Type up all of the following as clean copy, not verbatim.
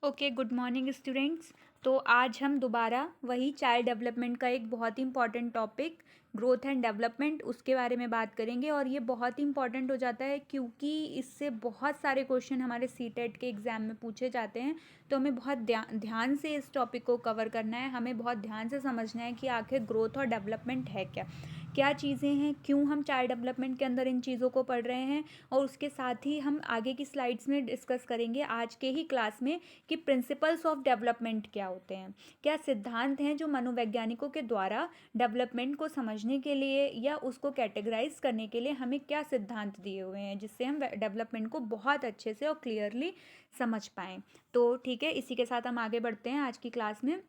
Okay, good morning students. तो आज हम दोबारा वही चाइल्ड डेवलपमेंट का एक बहुत ही important topic growth and development उसके बारे में बात करेंगे। और ये बहुत ही इंपॉर्टेंट हो जाता है क्योंकि इससे बहुत सारे क्वेश्चन हमारे सीटेट के एग्ज़ाम में पूछे जाते हैं। तो हमें बहुत ध्यान से इस टॉपिक को कवर करना है, हमें बहुत ध्यान से समझना है कि आखिर ग्रोथ और डेवलपमेंट है क्या, क्या चीज़ें हैं, क्यों हम चाइल्ड डेवलपमेंट के अंदर इन चीज़ों को पढ़ रहे हैं। और उसके साथ ही हम आगे की स्लाइड्स में डिस्कस करेंगे आज के ही क्लास में कि प्रिंसिपल्स ऑफ डेवलपमेंट क्या होते हैं, क्या सिद्धांत हैं जो मनोवैज्ञानिकों के द्वारा डेवलपमेंट को समझने के लिए या उसको कैटेगराइज करने के लिए हमें क्या सिद्धांत दिए हुए हैं जिससे हम डेवलपमेंट को बहुत अच्छे से और क्लियरली समझ पाएँ। तो ठीक है, इसी के साथ हम आगे बढ़ते हैं आज की क्लास में।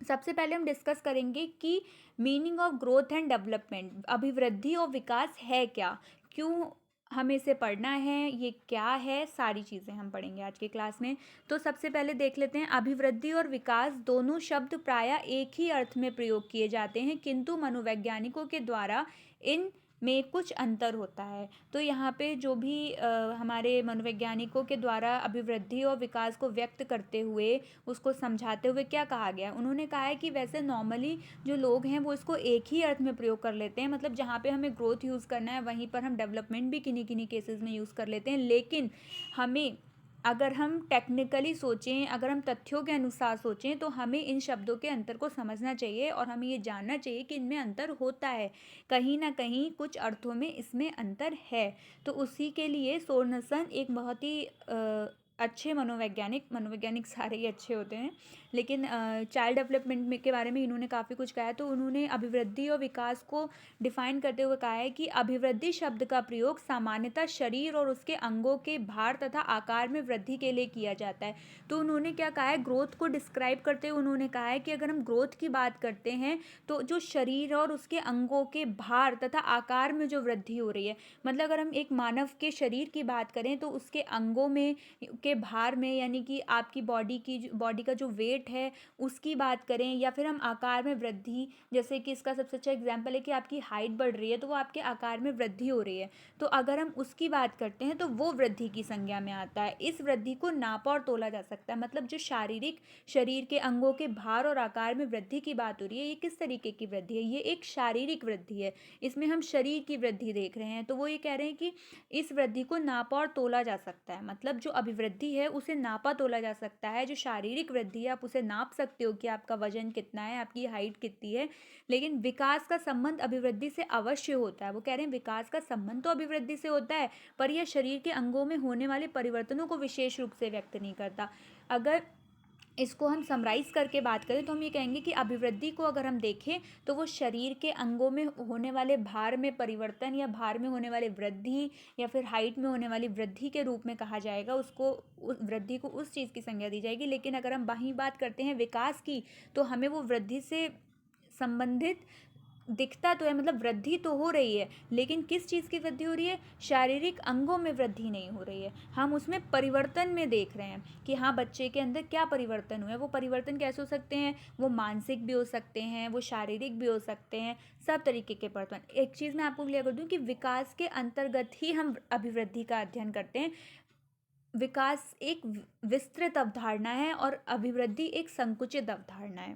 सबसे पहले हम डिस्कस करेंगे कि meaning of growth and development, अभिवृद्धि और विकास है क्या, क्यों हमें इसे पढ़ना है, ये क्या है, सारी चीज़ें हम पढ़ेंगे आज की क्लास में। तो सबसे पहले देख लेते हैं, अभिवृद्धि और विकास दोनों शब्द प्रायः एक ही अर्थ में प्रयोग किए जाते हैं, किंतु मनोवैज्ञानिकों के द्वारा इन में कुछ अंतर होता है। तो यहाँ पे जो भी हमारे मनोवैज्ञानिकों के द्वारा अभिवृद्धि और विकास को व्यक्त करते हुए, उसको समझाते हुए क्या कहा गया है, उन्होंने कहा है कि वैसे नॉर्मली जो लोग हैं वो इसको एक ही अर्थ में प्रयोग कर लेते हैं, मतलब जहाँ पे हमें ग्रोथ यूज़ करना है वहीं पर हम डेवलपमेंट भी किन्हीं किन्हीं केसेस में यूज़ कर लेते हैं। लेकिन हमें, अगर हम टेक्निकली सोचें, अगर हम तथ्यों के अनुसार सोचें, तो हमें इन शब्दों के अंतर को समझना चाहिए और हमें ये जानना चाहिए कि इनमें अंतर होता है, कहीं ना कहीं कुछ अर्थों में इसमें अंतर है। तो उसी के लिए सोरनसन एक बहुत ही अच्छे मनोवैज्ञानिक सारे ही अच्छे होते हैं, लेकिन चाइल्ड डेवलपमेंट में के बारे में इन्होंने काफ़ी कुछ कहा है। तो उन्होंने अभिवृद्धि और विकास को डिफाइन करते हुए कहा है कि अभिवृद्धि शब्द का प्रयोग सामान्यतः शरीर और उसके अंगों के भार तथा आकार में वृद्धि के लिए किया जाता है। तो उन्होंने क्या कहा है, ग्रोथ को डिस्क्राइब करते हुए उन्होंने कहा है कि अगर हम ग्रोथ की बात करते हैं तो जो शरीर और उसके अंगों के भार तथा आकार में जो वृद्धि हो रही है, मतलब अगर हम एक मानव के शरीर की बात करें तो उसके अंगों में के भार में, यानी कि आपकी बॉडी का जो वेट है उसकी बात करें, या फिर हम आकार में वृद्धि, जैसे कि इसका सबसे अच्छा एग्जांपल है कि आपकी हाइट बढ़ रही है तो वो आपके आकार में वृद्धि हो रही है, तो अगर हम उसकी बात करते हैं तो वो वृद्धि की संज्ञा में आता है। इस वृद्धि को नापा और तोला जा सकता है, मतलब जो शारीरिक शरीर के अंगों के भार और आकार में वृद्धि की बात हो रही है, ये किस तरीके की वृद्धि है, ये एक शारीरिक वृद्धि है, इसमें हम शरीर की वृद्धि देख रहे हैं। तो वो ये कह रहे हैं कि इस वृद्धि को नापा और तोला जा सकता है, मतलब जो अभिवृद्धि है उसे नापा तोला जा सकता है। जो शारीरिक वृद्धि है आप उसे नाप सकते हो कि आपका वजन कितना है, आपकी हाइट कितनी है, लेकिन विकास का संबंध अभिवृद्धि से अवश्य होता है। वो कह रहे हैं विकास का संबंध तो अभिवृद्धि से होता है, पर यह शरीर के अंगों में होने वाले परिवर्तनों को विशेष रूप से व्यक्त नहीं करता। अगर इसको हम समराइज़ करके बात करें तो हम ये कहेंगे कि अभिवृद्धि को अगर हम देखें तो वो शरीर के अंगों में होने वाले भार में परिवर्तन या भार में होने वाली वृद्धि या फिर हाइट में होने वाली वृद्धि के रूप में कहा जाएगा, उसको उस वृद्धि को उस चीज़ की संज्ञा दी जाएगी। लेकिन अगर हम वहीं बात करते हैं विकास की, तो हमें वो वृद्धि से संबंधित दिखता तो है, मतलब वृद्धि तो हो रही है, लेकिन किस चीज़ की वृद्धि हो रही है, शारीरिक अंगों में वृद्धि नहीं हो रही है, हम उसमें परिवर्तन में देख रहे हैं कि हाँ बच्चे के अंदर क्या परिवर्तन हुए। वो परिवर्तन कैसे हो सकते हैं, वो मानसिक भी हो सकते हैं, वो शारीरिक भी हो सकते हैं, सब तरीके के परिवर्तन। एक चीज़ मैं आपको क्लियर कर दूँ कि विकास के अंतर्गत ही हम अभिवृद्धि का अध्ययन करते हैं। विकास एक विस्तृत अवधारणा है और अभिवृद्धि एक संकुचित अवधारणा है,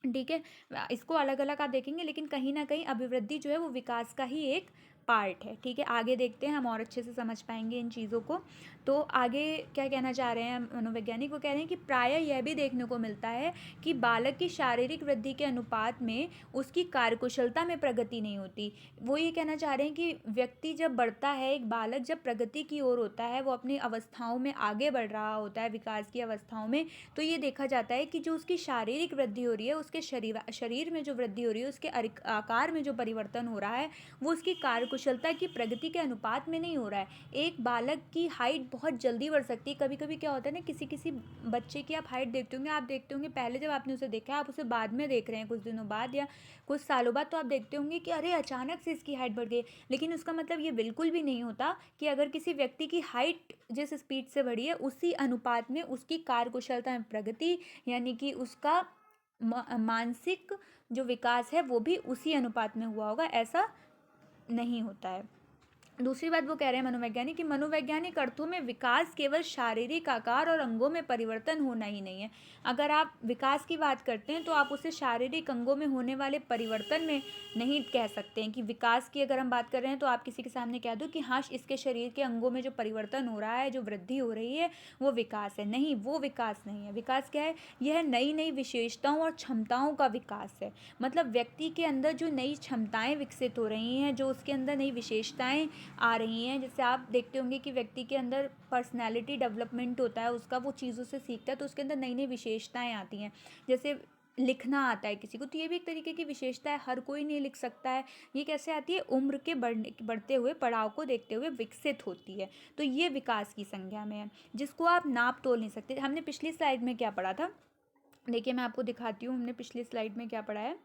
ठीक है। इसको अलग अलग आप देखेंगे, लेकिन कहीं ना कहीं अभिवृद्धि जो है वो विकास का ही एक पार्ट है, ठीक है। आगे देखते हैं, हम और अच्छे से समझ पाएंगे इन चीज़ों को। तो आगे क्या कहना चाह रहे हैं मनोवैज्ञानिक, वो कह रहे हैं कि प्रायः यह भी देखने को मिलता है कि बालक की शारीरिक वृद्धि के अनुपात में उसकी कार्यकुशलता में प्रगति नहीं होती। वो ये कहना चाह रहे हैं कि व्यक्ति जब बढ़ता है, एक बालक जब प्रगति की ओर होता है, वो अपनी अवस्थाओं में आगे बढ़ रहा होता है विकास की अवस्थाओं में, तो ये देखा जाता है कि जो उसकी शारीरिक वृद्धि हो रही है, उसके शरीर में जो वृद्धि हो रही है, उसके आकार में जो परिवर्तन हो रहा है, वो उसकी कार्यकुशलता की प्रगति के अनुपात में नहीं हो रहा है। एक बालक की हाइट बहुत जल्दी बढ़ सकती है, कभी कभी क्या होता है ना, किसी किसी बच्चे की आप हाइट देखते होंगे, आप देखते होंगे पहले जब आपने उसे देखा, आप उसे बाद में देख रहे हैं कुछ दिनों बाद या कुछ सालों बाद, तो आप देखते होंगे कि अरे अचानक से इसकी हाइट बढ़ गई। लेकिन उसका मतलब ये बिल्कुल भी नहीं होता कि अगर किसी व्यक्ति की हाइट जिस स्पीड से बढ़ी है उसी अनुपात में उसकी कार्यकुशलता में प्रगति, यानी कि उसका मानसिक जो विकास है वो भी उसी अनुपात में हुआ होगा, ऐसा नहीं होता है। दूसरी बात वो कह रहे हैं मनोवैज्ञानिक कि मनोवैज्ञानिक अर्थों में विकास केवल शारीरिक आकार और अंगों में परिवर्तन होना ही नहीं है। अगर आप विकास की बात करते हैं तो आप उसे शारीरिक अंगों में होने वाले परिवर्तन में नहीं कह सकते हैं कि विकास की अगर हम बात कर रहे हैं तो आप किसी के सामने कह दो कि हाँ इसके शरीर के अंगों में जो परिवर्तन हो रहा है, जो वृद्धि हो रही है, वो विकास है। नहीं, वो विकास नहीं है। विकास क्या है? यह नई नई विशेषताओं और क्षमताओं का विकास है। मतलब व्यक्ति के अंदर जो नई क्षमताएं विकसित हो रही हैं, जो उसके अंदर नई विशेषताएं आ रही हैं। जैसे आप देखते होंगे कि व्यक्ति के अंदर पर्सनैलिटी डेवलपमेंट होता है, उसका वो चीज़ों से सीखता है तो उसके अंदर नई नई विशेषताएं आती हैं। जैसे लिखना आता है किसी को, तो ये भी एक तरीके की विशेषता है। हर कोई नहीं लिख सकता है। ये कैसे आती है? उम्र के बढ़ते हुए पड़ाव को देखते हुए विकसित होती है। तो ये विकास की संज्ञा में है, जिसको आप नाप तोल नहीं सकते। हमने पिछली स्लाइड में क्या पढ़ा था? देखिए मैं आपको दिखाती हूँ, हमने पिछली स्लाइड में क्या पढ़ा है।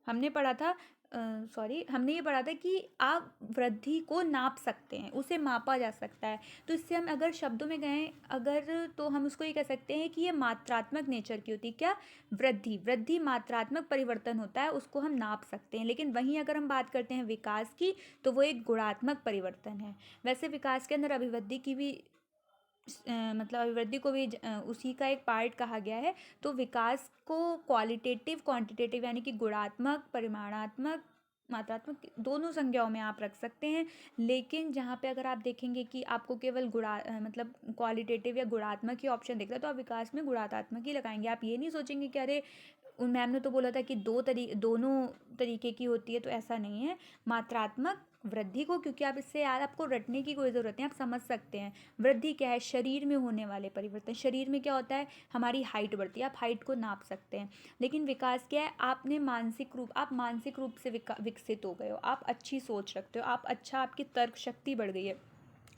हमने पढ़ा था हमने ये पढ़ा था कि आप वृद्धि को नाप सकते हैं, उसे मापा जा सकता है। तो इससे हम अगर शब्दों में गए अगर, तो हम उसको ये कह सकते हैं कि ये मात्रात्मक नेचर की होती है। क्या? वृद्धि। वृद्धि मात्रात्मक परिवर्तन होता है, उसको हम नाप सकते हैं। लेकिन वहीं अगर हम बात करते हैं विकास की, तो वो एक गुणात्मक परिवर्तन है। वैसे विकास के अंदर अभिवृद्धि की भी मतलब अभिवृद्धि को भी उसी का एक पार्ट कहा गया है। तो विकास को क्वालिटेटिव क्वांटिटेटिव यानी कि गुणात्मक, परिमाणात्मक, मात्रात्मक दोनों संज्ञाओं में आप रख सकते हैं। लेकिन जहाँ पे अगर आप देखेंगे कि आपको केवल मतलब क्वालिटेटिव या गुणात्मक ही ऑप्शन दिख रहा है, तो आप विकास में गुणात्मक ही लगाएंगे। आप ये नहीं सोचेंगे कि अरे उन मैम ने तो बोला था कि दोनों तरीके की होती है, तो ऐसा नहीं है। मात्रात्मक वृद्धि को, क्योंकि आप इससे यार आपको रटने की कोई ज़रूरत नहीं, आप समझ सकते हैं। वृद्धि क्या है? शरीर में होने वाले परिवर्तन। शरीर में क्या होता है? हमारी हाइट बढ़ती है, आप हाइट को नाप सकते हैं। लेकिन विकास क्या है? आप मानसिक रूप से विकसित हो गए हो, आप अच्छी सोच रखते हो, आपकी तर्क शक्ति बढ़ गई है।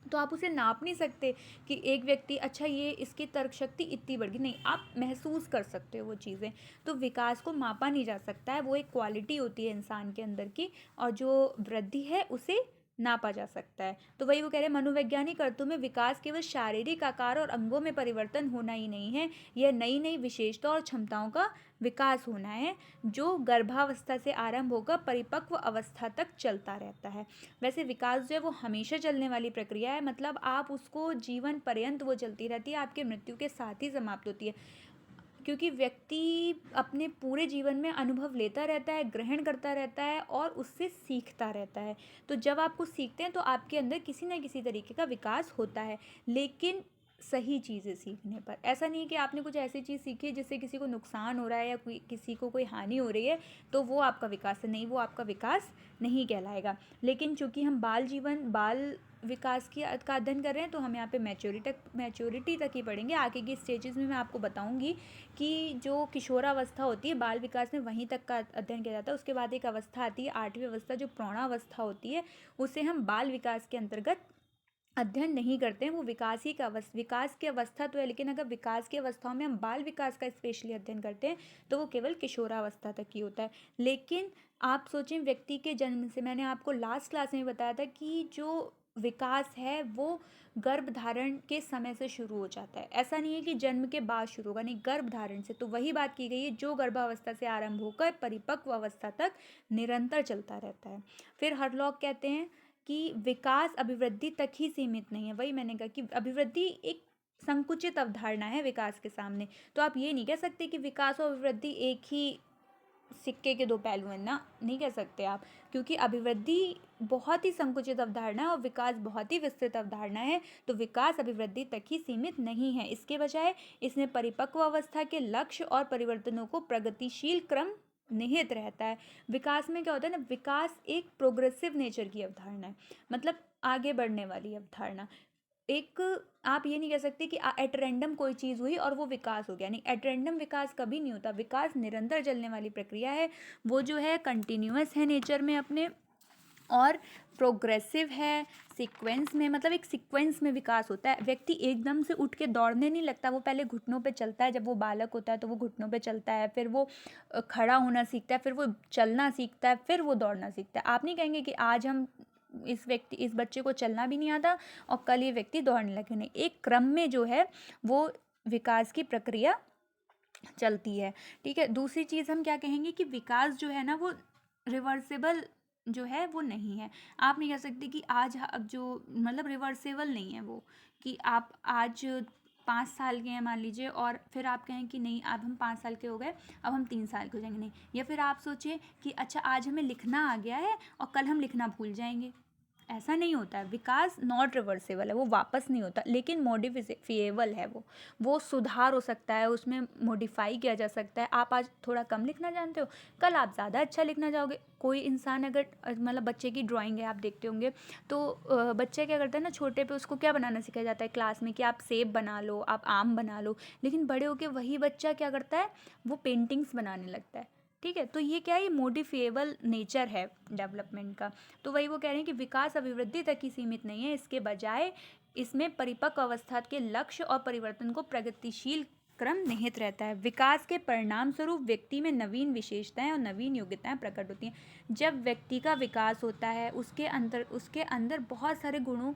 तो आप उसे नाप नहीं सकते कि एक व्यक्ति अच्छा ये इसकी तर्क शक्ति इतनी बढ़ गई। नहीं, आप महसूस कर सकते हो वो चीज़ें। तो विकास को मापा नहीं जा सकता है, वो एक क्वालिटी होती है इंसान के अंदर की, और जो वृद्धि है उसे नापा जा सकता है। तो वही वो कह रहे हैं मनोवैज्ञानिक अर्थों में विकास केवल शारीरिक आकार और अंगों में परिवर्तन होना ही नहीं है, यह नई नई विशेषता और क्षमताओं का विकास होना है, जो गर्भावस्था से आरंभ होकर परिपक्व अवस्था तक चलता रहता है। वैसे विकास जो है वो हमेशा चलने वाली प्रक्रिया है। मतलब आप उसको जीवन पर्यंत वो चलती रहती है, आपके मृत्यु के साथ ही समाप्त होती है। क्योंकि व्यक्ति अपने पूरे जीवन में अनुभव लेता रहता है, ग्रहण करता रहता है और उससे सीखता रहता है। तो जब आप कुछ सीखते हैं तो आपके अंदर किसी न किसी तरीके का विकास होता है, लेकिन सही चीज़ें सीखने पर। ऐसा नहीं है कि आपने कुछ ऐसी चीज़ सीखी है जिससे किसी को नुकसान हो रहा है या किसी को कोई हानि हो रही है, तो वो आपका विकास है। नहीं, वो आपका विकास नहीं कहलाएगा। लेकिन चूंकि हम बाल विकास का अध्ययन कर रहे हैं, तो हम यहाँ पे मैच्योरिटी तक ही पढ़ेंगे। आगे की स्टेजेस में मैं आपको बताऊंगी कि जो किशोरावस्था होती है बाल विकास में, वहीं तक का अध्ययन किया जाता है। उसके बाद एक अवस्था आती है 8वीं अवस्था, जो प्रौढ़ावस्था होती है, उसे हम बाल विकास के अंतर्गत अध्ययन नहीं करते हैं। वो विकास की अवस्था तो है, लेकिन अगर विकास की अवस्थाओं में हम बाल विकास का स्पेशली अध्ययन करते हैं तो वो केवल किशोरावस्था तक ही होता है। लेकिन आप सोचें, व्यक्ति के जन्म से, मैंने आपको लास्ट क्लास में बताया था कि जो विकास है वो गर्भधारण के समय से शुरू हो जाता है। ऐसा नहीं है कि जन्म के बाद शुरू होगा, नहीं, गर्भधारण से। तो वही बात की गई है, जो गर्भावस्था से आरंभ होकर परिपक्व अवस्था तक निरंतर चलता रहता है। फिर हरलॉक कहते हैं कि विकास अभिवृद्धि तक ही सीमित नहीं है। वही मैंने कहा कि अभिवृद्धि एक संकुचित अवधारणा है विकास के सामने। तो आप ये नहीं कह सकते कि विकास और अभिवृद्धि एक ही सिक्के के दो पहलू हैं ना, नहीं कह सकते आप, क्योंकि अभिवृद्धि बहुत ही संकुचित अवधारणा है और विकास बहुत ही विस्तृत अवधारणा है। तो विकास अभिवृद्धि तक ही सीमित नहीं है, इसके बजाय इसमें परिपक्व अवस्था के लक्ष्य और परिवर्तनों को प्रगतिशील क्रम निहित रहता है। विकास में क्या होता है ना, विकास एक प्रोग्रेसिव नेचर की अवधारणा है, मतलब आगे बढ़ने वाली अवधारणा। एक, आप ये नहीं कह सकते कि एट रैंडम कोई चीज़ हुई और वो विकास हो गया। नहीं, एट रैंडम विकास कभी नहीं होता। विकास निरंतर चलने वाली प्रक्रिया है, वो जो है कंटिन्यूअस है नेचर में अपने, और प्रोग्रेसिव है सीक्वेंस में। मतलब एक सीक्वेंस में विकास होता है। व्यक्ति एकदम से उठ के दौड़ने नहीं लगता, वो पहले घुटनों पे चलता है। जब वो बालक होता है तो वो घुटनों पे चलता है, फिर वो खड़ा होना सीखता है, फिर वो चलना सीखता है, फिर वो दौड़ना सीखता है। आप नहीं कहेंगे कि आज हम इस बच्चे को चलना भी नहीं आता और कल ये व्यक्ति दौड़ने लगे। नहीं, एक क्रम में जो है वो विकास की प्रक्रिया चलती है। ठीक है। दूसरी चीज़ हम क्या कहेंगे कि विकास जो है ना वो रिवर्सिबल जो है वो नहीं है। आप नहीं कह सकते कि आज अब जो मतलब रिवर्सेबल नहीं है वो, कि आप आज 5 साल के हैं मान लीजिए और फिर आप कहें कि नहीं अब हम 5 साल के हो गए, अब हम 3 साल के हो जाएंगे, नहीं। या फिर आप सोचें कि अच्छा आज हमें लिखना आ गया है और कल हम लिखना भूल जाएंगे, ऐसा नहीं होता है। विकास नॉट रिवर्सेबल है, वो वापस नहीं होता, लेकिन मॉडिफिएबल है। वो सुधार हो सकता है, उसमें मॉडिफाई किया जा सकता है। आप आज थोड़ा कम लिखना जानते हो, कल आप ज़्यादा अच्छा लिखना चाहोगे। कोई इंसान अगर मतलब बच्चे की ड्राइंग है, आप देखते होंगे तो बच्चे क्या करता है ना, छोटे पे उसको क्या बनाना सिखाया जाता है क्लास में कि आप सेब बना लो, आप आम बना लो, लेकिन बड़े होके वही बच्चा क्या करता है, वो पेंटिंग्स बनाने लगता है। ठीक है, तो ये क्या है, ये मॉडिफिएबल नेचर है डेवलपमेंट का। तो वही वो कह रहे हैं कि विकास अभिवृद्धि तक ही सीमित नहीं है, इसके बजाय इसमें परिपक्व अवस्था के लक्ष्य और परिवर्तन को प्रगतिशील क्रम निहित रहता है। विकास के परिणाम स्वरूप व्यक्ति में नवीन विशेषताएं और नवीन योग्यताएं प्रकट होती हैं। जब व्यक्ति का विकास होता है, उसके अंदर बहुत सारे गुणों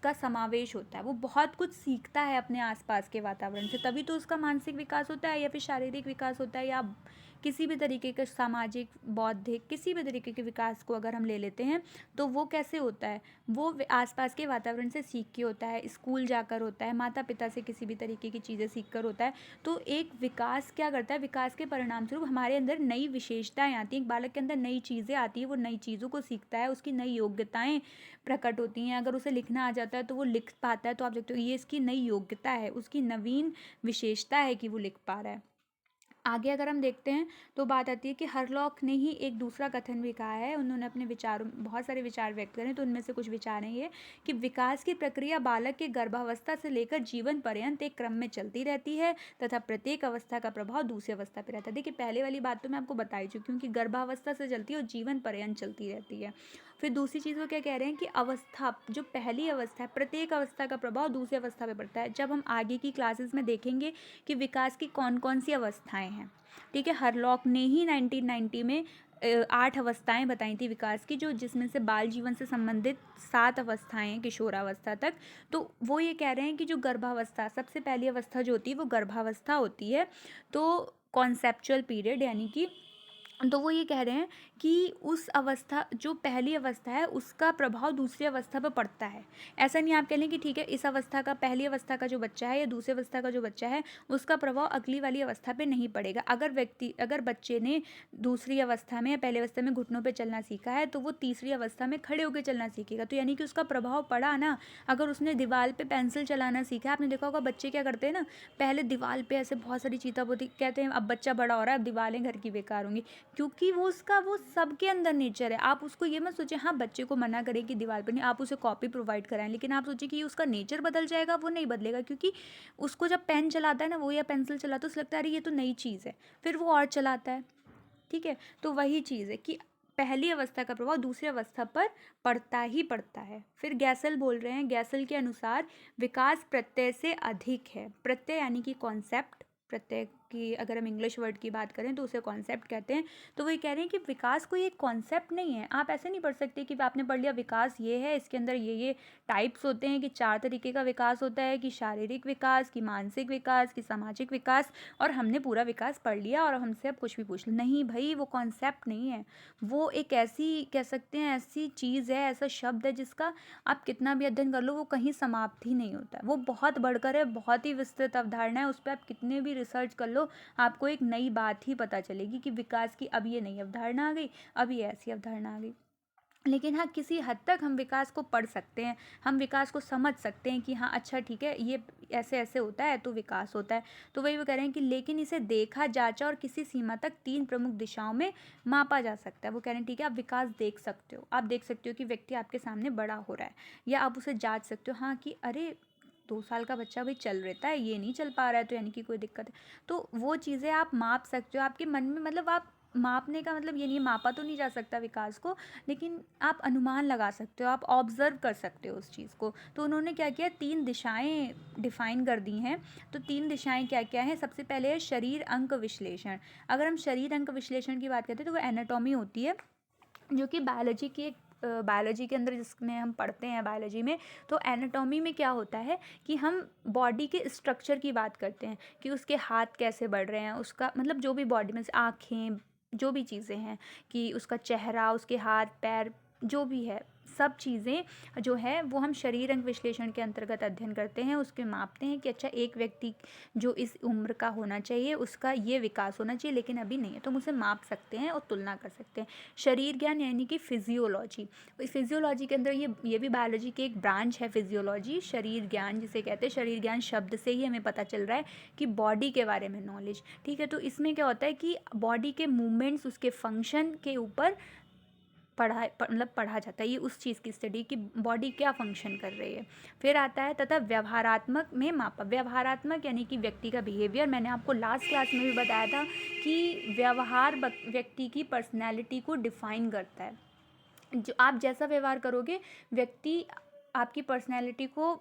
का समावेश होता है, वो बहुत कुछ सीखता है अपने आसपास के वातावरण से, तभी तो उसका मानसिक विकास होता है या फिर शारीरिक विकास होता है, या किसी भी तरीके के सामाजिक, बौद्धिक, किसी भी तरीके के विकास को अगर हम ले लेते हैं तो वो कैसे होता है, वो आसपास के वातावरण से सीख के होता है, स्कूल जाकर होता है, माता पिता से किसी भी तरीके की चीज़ें सीख कर होता है। तो एक विकास क्या करता है, विकास के परिणाम स्वरूप हमारे अंदर नई विशेषताएं आती हैं, एक बालक के अंदर नई चीज़ें आती हैं, वो नई चीज़ों को सीखता है, उसकी नई योग्यताएं प्रकट होती हैं। अगर उसे लिखना आ जाता है तो वो लिख पाता है, तो आप देखते हो ये इसकी नई योग्यता है, उसकी नवीन विशेषता है कि वो लिख पा रहा है। आगे अगर हम देखते हैं तो बात आती है कि हरलॉक ने ही एक दूसरा कथन भी कहा है, उन्होंने अपने विचारों, बहुत सारे विचार व्यक्त करें, तो उनमें से कुछ विचार हैं ये, कि विकास की प्रक्रिया बालक के गर्भावस्था से लेकर जीवन पर्यंत एक क्रम में चलती रहती है तथा प्रत्येक अवस्था का प्रभाव दूसरी अवस्था पर रहता है। देखिए पहले वाली बात तो मैं आपको बता ही चुकी हूँ कि गर्भावस्था से चलती है और जीवन पर्यंत चलती रहती है। फिर दूसरी चीज़ वो क्या कह रहे हैं कि अवस्था, जो पहली अवस्था है, प्रत्येक अवस्था का प्रभाव दूसरी अवस्था पे पड़ता है। जब हम आगे की क्लासेस में देखेंगे कि विकास की कौन कौन सी अवस्थाएं हैं, ठीक है। हरलॉक ने ही 1990 में 8 अवस्थाएं बताई थी विकास की, जो जिसमें से बाल जीवन से संबंधित 7 अवस्थाएं हैं किशोरावस्था तक। तो वो ये कह रहे हैं कि जो गर्भावस्था, सबसे पहली अवस्था जो होती है वो गर्भावस्था होती है, तो कॉन्सेप्चुअल पीरियड, यानी कि तो वो ये कह रहे हैं कि उस अवस्था, जो पहली अवस्था है उसका प्रभाव दूसरी अवस्था पर पड़ता है। ऐसा नहीं आप कह लें कि ठीक है इस अवस्था का, पहली अवस्था का जो बच्चा है या दूसरी अवस्था का जो बच्चा है उसका प्रभाव अगली वाली अवस्था पे नहीं पड़ेगा। अगर बच्चे ने दूसरी अवस्था में या पहली अवस्था में घुटनों पे चलना सीखा है तो वो तीसरी अवस्था में खड़े होकर चलना सीखेगा, तो यानी कि उसका प्रभाव पड़ा ना। अगर उसने दीवार पे पेंसिल चलाना सीखा, आपने देखा होगा बच्चे क्या करते हैं ना, पहले दीवार पे ऐसे बहुत सारी चीज़ें होती, कहते हैं अब बच्चा बड़ा हो रहा है, अब दीवारें घर की बेकार होंगी, क्योंकि वो सबके अंदर नेचर है। आप उसको ये मत सोचें हाँ बच्चे को मना करें कि दीवार पर नहीं, आप उसे कॉपी प्रोवाइड कराएं, लेकिन आप सोचिए कि उसका नेचर बदल जाएगा, वो नहीं बदलेगा, क्योंकि उसको जब पेन चलाता है ना वो, या पेंसिल चलाता है, तो लगता है अरे ये तो नई चीज़ है, फिर वो और चलाता है। ठीक है, तो वही चीज़ है कि पहली अवस्था का प्रभाव दूसरी अवस्था पर पड़ता ही पड़ता है। फिर गैसल बोल रहे हैं, गैसल के अनुसार विकास प्रत्यय से अधिक है। प्रत्यय यानी कि कॉन्सेप्ट, प्रत्यय की अगर हम इंग्लिश वर्ड की बात करें तो उसे कॉन्सेप्ट कहते हैं। तो वही कह रहे हैं कि विकास कोई एक कॉन्सेप्ट नहीं है। आप ऐसे नहीं पढ़ सकते कि आपने पढ़ लिया विकास ये है, इसके अंदर ये टाइप्स होते हैं, कि 4 तरीके का विकास होता है, कि शारीरिक विकास, कि मानसिक विकास, कि सामाजिक विकास, और हमने पूरा विकास पढ़ लिया और हमसे अब कुछ भी पूछ लो। नहीं भाई, वो कॉन्सेप्ट नहीं है, वो एक ऐसी कह सकते हैं ऐसी चीज़ है, ऐसा शब्द है जिसका आप कितना भी अध्ययन कर लो वो कहीं समाप्त ही नहीं होता है। वो बहुत बढ़कर है, बहुत ही विस्तृत अवधारणा है, उस पर आप कितने भी रिसर्च कर लो आपको एक नई बात ही पता चलेगी कि विकास की अब ये नई अवधारणा आ गई, अब ये ऐसी अवधारणा आ गई। लेकिन हाँ, किसी हद तक हम विकास को पढ़ सकते हैं, हम विकास को समझ सकते हैं कि हाँ अच्छा ठीक है ये ऐसे ऐसे होता है तो विकास होता है। तो वही वो कह रहे हैं कि लेकिन इसे देखा, जांचा और किसी सीमा तक 3 प्रमुख दिशाओं में मापा जा सकता है। वो कह रहे हैं ठीक है आप विकास देख सकते हो, आप देख सकते हो कि व्यक्ति आपके सामने बड़ा हो रहा है, या आप उसे जांच सकते हो हाँ कि अरे 2 साल का बच्चा भाई चल रहता है, ये नहीं चल पा रहा है, तो यानी कि कोई दिक्कत है। तो वो चीज़ें आप माप सकते हो आपके मन में, मतलब आप मापने का मतलब ये नहीं है, मापा तो नहीं जा सकता विकास को, लेकिन आप अनुमान लगा सकते हो, आप ऑब्जर्व कर सकते हो उस चीज़ को। तो उन्होंने क्या किया, 3 दिशाएं डिफाइन कर दी हैं। तो 3 दिशाएं क्या क्या हैं, सबसे पहले है शरीर अंक विश्लेषण। अगर हम शरीर अंक विश्लेषण की बात करते हैं तो वो एनाटॉमी होती है, जो कि बायोलॉजी की एक बायोलॉजी के अंदर जिसमें हम पढ़ते हैं बायोलॉजी में। तो एनाटॉमी में क्या होता है कि हम बॉडी के स्ट्रक्चर की बात करते हैं, कि उसके हाथ कैसे बढ़ रहे हैं, उसका मतलब जो भी बॉडी में से आँखें, जो भी चीज़ें हैं कि उसका चेहरा, उसके हाथ पैर, जो भी है सब चीज़ें जो है वो हम शरीर अंग विश्लेषण के अंतर्गत अध्ययन करते हैं। उसके मापते हैं कि अच्छा एक व्यक्ति जो इस उम्र का होना चाहिए उसका ये विकास होना चाहिए, लेकिन अभी नहीं है, तो हम उसे माप सकते हैं और तुलना कर सकते हैं। शरीर ज्ञान यानी कि फिजियोलॉजी, फिजियोलॉजी के अंदर ये भी बायोलॉजी की एक ब्रांच है फिजियोलॉजी। शरीर ज्ञान जिसे कहते हैं, शरीर ज्ञान शब्द से ही हमें पता चल रहा है कि बॉडी के बारे में नॉलेज, ठीक है। तो इसमें क्या होता है कि बॉडी के मूवमेंट्स, उसके फंक्शन के ऊपर पढ़ा जाता है। ये उस चीज़ की स्टडी कि बॉडी क्या फंक्शन कर रही है। फिर आता है तथा व्यवहारात्मक में मापा। व्यवहारात्मक यानी कि व्यक्ति का बिहेवियर। मैंने आपको लास्ट क्लास में भी बताया था कि व्यवहार व्यक्ति की पर्सनैलिटी को डिफाइन करता है। जो आप जैसा व्यवहार करोगे, व्यक्ति आपकी पर्सनैलिटी को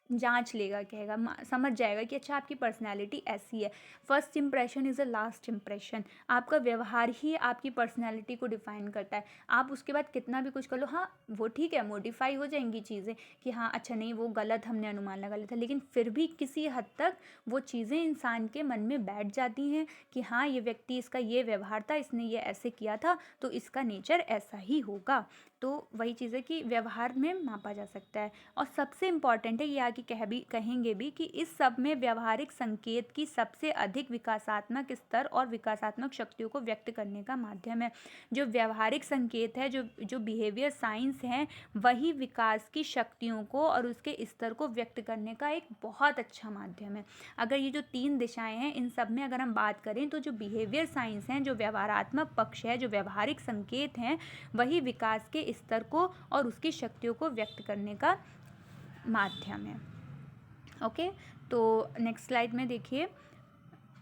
जांच लेगा, कहेगा, समझ जाएगा कि अच्छा आपकी पर्सनैलिटी ऐसी है। First impression is a last impression. आपका व्यवहार ही आपकी पर्सनैलिटी को डिफाइन करता है। आप उसके बाद कितना भी कुछ कर लो, हाँ वो ठीक है, मॉडिफाई हो जाएंगी चीज़ें कि हाँ अच्छा नहीं वो गलत हमने अनुमान लगा लिया था, लेकिन फिर भी किसी हद तक वो चीज़ें इंसान के मन में बैठ जाती हैं कि हाँ ये व्यक्ति, इसका ये व्यवहार था, इसने ये ऐसे किया था, तो इसका नेचर ऐसा ही होगा। तो वही चीज़ है कि व्यवहार में मापा जा सकता है। और सबसे इम्पॉर्टेंट है, ये आगे कहेंगे भी कि इस सब में व्यवहारिक संकेत की सबसे अधिक विकासात्मक स्तर और विकासात्मक शक्तियों को व्यक्त करने का माध्यम है। जो व्यवहारिक संकेत है, जो बिहेवियर साइंस है, वही विकास की शक्तियों को और उसके स्तर को व्यक्त करने का एक बहुत अच्छा माध्यम है। अगर ये जो 3 दिशाएं हैं, इन सब में अगर हम बात करें तो जो बिहेवियर साइंस हैं, जो व्यवहारात्मक पक्ष है, जो व्यवहारिक संकेत हैं, वही विकास के स्तर को और उसकी शक्तियों को व्यक्त करने का माध्यम है। ओके, तो नेक्स्ट स्लाइड में देखिए,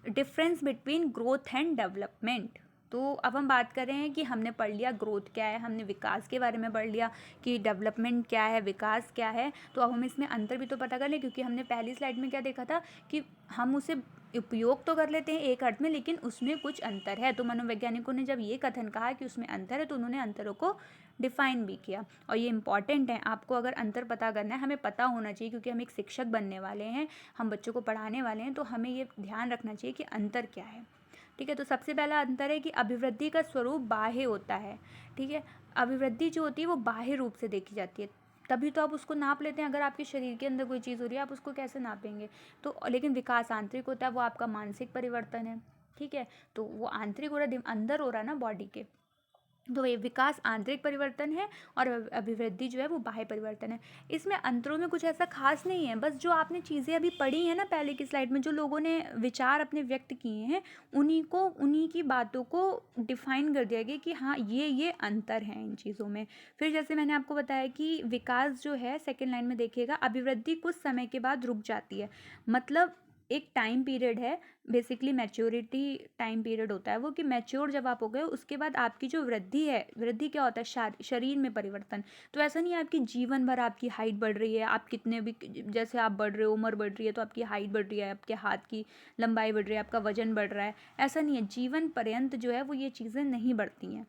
difference between growth and development. तो अब हम बात कर रहे हैं कि हमने पढ़ लिया ग्रोथ क्या है, हमने विकास के बारे में पढ़ लिया कि डेवलपमेंट क्या है, विकास क्या है। तो अब हम इसमें अंतर भी तो पता कर लें, क्योंकि हमने पहली स्लाइड में क्या देखा था कि हम उसे उपयोग तो कर लेते हैं एक अर्थ में, लेकिन उसमें कुछ अंतर है। तो मनोवैज्ञानिकों ने जब ये कथन कहा कि उसमें अंतर है, तो उन्होंने अंतरों को डिफाइन भी किया। और ये इंपॉर्टेंट है, आपको अगर अंतर पता करना है, हमें पता होना चाहिए, क्योंकि हम एक शिक्षक बनने वाले हैं, हम बच्चों को पढ़ाने वाले हैं, तो हमें ये ध्यान रखना चाहिए कि अंतर क्या है। ठीक है, तो सबसे पहला अंतर है कि अभिवृद्धि का स्वरूप बाह्य होता है। ठीक है, अभिवृद्धि जो होती है वो बाह्य रूप से देखी जाती है, तभी तो आप उसको नाप लेते हैं। अगर आपके शरीर के अंदर कोई चीज़ हो रही है, आप उसको कैसे नापेंगे? तो लेकिन विकास आंतरिक होता है, वो आपका मानसिक परिवर्तन है। ठीक है, तो वो आंतरिक हो रहा है, अंदर हो रहा है ना बॉडी के। तो ये विकास आंतरिक परिवर्तन है और अभिवृद्धि जो है वो बाह्य परिवर्तन है। इसमें अंतरों में कुछ ऐसा खास नहीं है, बस जो आपने चीज़ें अभी पढ़ी हैं ना पहले की स्लाइड में, जो लोगों ने विचार अपने व्यक्त किए हैं, उन्हीं की बातों को डिफाइन कर दिया गया कि हाँ ये अंतर हैं इन चीज़ों में। फिर जैसे मैंने आपको बताया कि विकास जो है, सेकेंड लाइन में देखिएगा, अभिवृद्धि कुछ समय के बाद रुक जाती है। मतलब एक टाइम पीरियड है, बेसिकली मैच्योरिटी टाइम पीरियड होता है वो, कि मैच्योर जब आप हो गए उसके बाद आपकी जो वृद्धि है, वृद्धि क्या होता है, शरीर में परिवर्तन। तो ऐसा नहीं है आपकी जीवन भर आपकी हाइट बढ़ रही है, आप कितने भी जैसे आप बढ़ रहे हो, उम्र बढ़ रही है तो आपकी हाइट बढ़ रही है, आपके हाथ की लंबाई बढ़ रही है, आपका वजन बढ़ रहा है। ऐसा नहीं है, जीवन पर्यंत जो है वो ये चीज़ें नहीं बढ़ती हैं।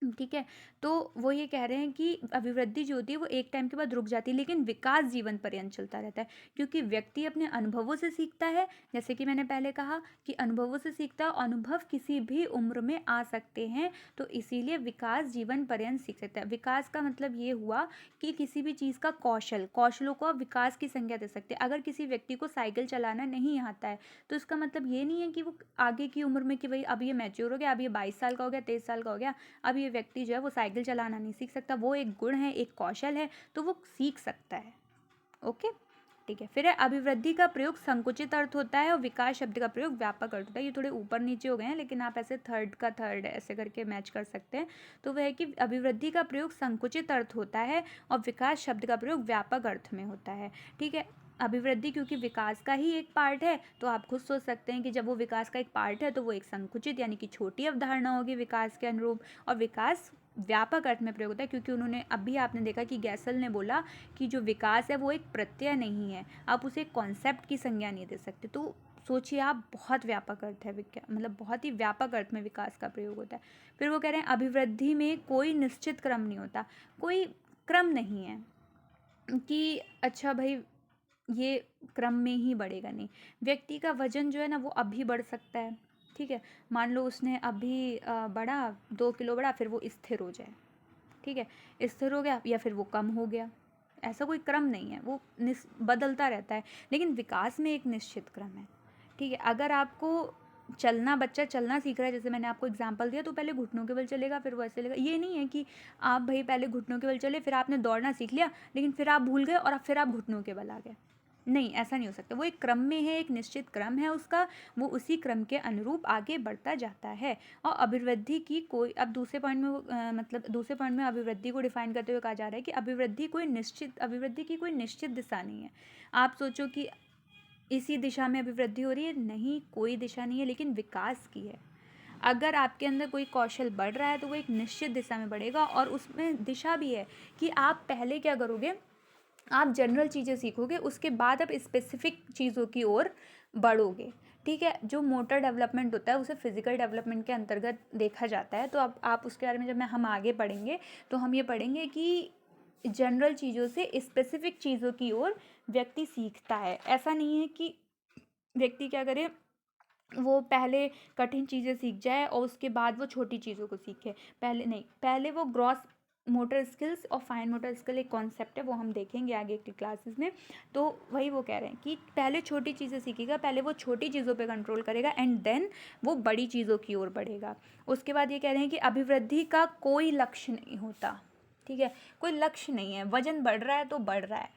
ठीक है, तो वो ये कह रहे हैं कि अभिवृद्धि जो होती है वो एक टाइम के बाद रुक जाती है, लेकिन विकास जीवन पर्यंत चलता रहता है, क्योंकि व्यक्ति अपने अनुभवों से सीखता है। जैसे कि मैंने पहले कहा कि अनुभवों से सीखता है, अनुभव किसी भी उम्र में आ सकते हैं, तो इसीलिए विकास जीवन पर्यंत सीख सकता है। विकास का मतलब ये हुआ कि किसी भी चीज़ का कौशलों को आप विकास की संज्ञा दे सकते हैं। अगर किसी व्यक्ति को साइकिल चलाना नहीं आता है, तो इसका मतलब ये नहीं है कि वो आगे की उम्र में, कि भाई अब ये मैच्योर हो गया, अब ये 22 साल का हो गया, 23 साल का हो गया, अब ये व्यक्ति जो है वो साइकिल चलाना नहीं सीख सकता। वो एक गुण है, एक कौशल है, तो वो सीख सकता है। ओके, ठीक है। फिर है अभिवृद्धि का प्रयोग संकुचित अर्थ होता है और विकास शब्द का प्रयोग व्यापक अर्थ होता है। ये थोड़े ऊपर नीचे हो गए हैं, लेकिन आप ऐसे थर्ड ऐसे करके मैच कर सकते हैं। तो वह है कि अभिवृद्धि का प्रयोग संकुचित अर्थ होता है और विकास शब्द का प्रयोग व्यापक अर्थ में होता है। ठीक है, अभिवृद्धि क्योंकि विकास का ही एक पार्ट है, तो आप खुद सोच सकते हैं कि जब वो विकास का एक पार्ट है तो वो एक संकुचित यानी कि छोटी अवधारणा होगी विकास के अनुरूप, और विकास व्यापक अर्थ में प्रयोग होता है, क्योंकि उन्होंने अभी आपने देखा कि गैसल ने बोला कि जो विकास है वो एक प्रत्यय नहीं है, आप उसे कॉन्सेप्ट की संज्ञा नहीं दे सकते। तो सोचिए आप, बहुत व्यापक अर्थ है मतलब बहुत ही व्यापक अर्थ में विकास का प्रयोग होता है। फिर वो कह रहे हैं अभिवृद्धि में कोई निश्चित क्रम नहीं होता, कोई क्रम नहीं है कि अच्छा भाई ये क्रम में ही बढ़ेगा, नहीं। व्यक्ति का वजन जो है ना वो अभी बढ़ सकता है, ठीक है, मान लो उसने अभी बढ़ा 2 किलो बढ़ा, फिर वो स्थिर हो जाए, ठीक है, स्थिर हो गया या फिर वो कम हो गया, ऐसा कोई क्रम नहीं है, वो बदलता रहता है। लेकिन विकास में एक निश्चित क्रम है, ठीक है। अगर आपको बच्चा चलना सीख रहा है, जैसे मैंने आपको एग्जांपल दिया, तो पहले घुटनों के बल चलेगा, फिर वो ऐसे चलेगा। ये नहीं है कि आप भाई पहले घुटनों के बल चले, फिर आपने दौड़ना सीख लिया, लेकिन फिर आप भूल गए और फिर आप घुटनों के बल आ गए। नहीं, ऐसा नहीं हो सकता। वो एक क्रम में है, एक निश्चित क्रम है उसका, वो उसी क्रम के अनुरूप आगे बढ़ता जाता है। और अभिवृद्धि की कोई, अब दूसरे पॉइंट में मतलब दूसरे पॉइंट में अभिवृद्धि को डिफाइन करते हुए कहा जा रहा है कि अभिवृद्धि की कोई निश्चित दिशा नहीं है। आप सोचो कि इसी दिशा में अभिवृद्धि हो रही है, नहीं, कोई दिशा नहीं है, लेकिन विकास की है। अगर आपके अंदर कोई कौशल बढ़ रहा है तो वो एक निश्चित दिशा में बढ़ेगा, और उसमें दिशा भी है कि आप पहले क्या करोगे, आप जनरल चीज़ें सीखोगे, उसके बाद आप स्पेसिफिक चीज़ों की ओर बढ़ोगे, ठीक है। जो मोटर डेवलपमेंट होता है उसे फिजिकल डेवलपमेंट के अंतर्गत देखा जाता है। तो अब आप उसके बारे में जब हम आगे पढ़ेंगे तो हम ये पढ़ेंगे कि जनरल चीज़ों से स्पेसिफिक चीज़ों की ओर व्यक्ति सीखता है। ऐसा नहीं है कि व्यक्ति क्या करे, वो पहले कठिन चीज़ें सीख जाए और उसके बाद वो छोटी चीज़ों को सीखे, पहले नहीं, पहले वो ग्रॉस मोटर स्किल्स और फाइन मोटर स्किल एक कॉन्सेप्ट है, वो हम देखेंगे आगे की क्लासेस में। तो वही वो कह रहे हैं कि पहले छोटी चीज़ें सीखेगा, पहले वो छोटी चीज़ों पे कंट्रोल करेगा, एंड देन वो बड़ी चीज़ों की ओर बढ़ेगा। उसके बाद ये कह रहे हैं कि अभिवृद्धि का कोई लक्ष्य नहीं होता, ठीक है, कोई लक्ष्य नहीं है। वजन बढ़ रहा है तो बढ़ रहा है,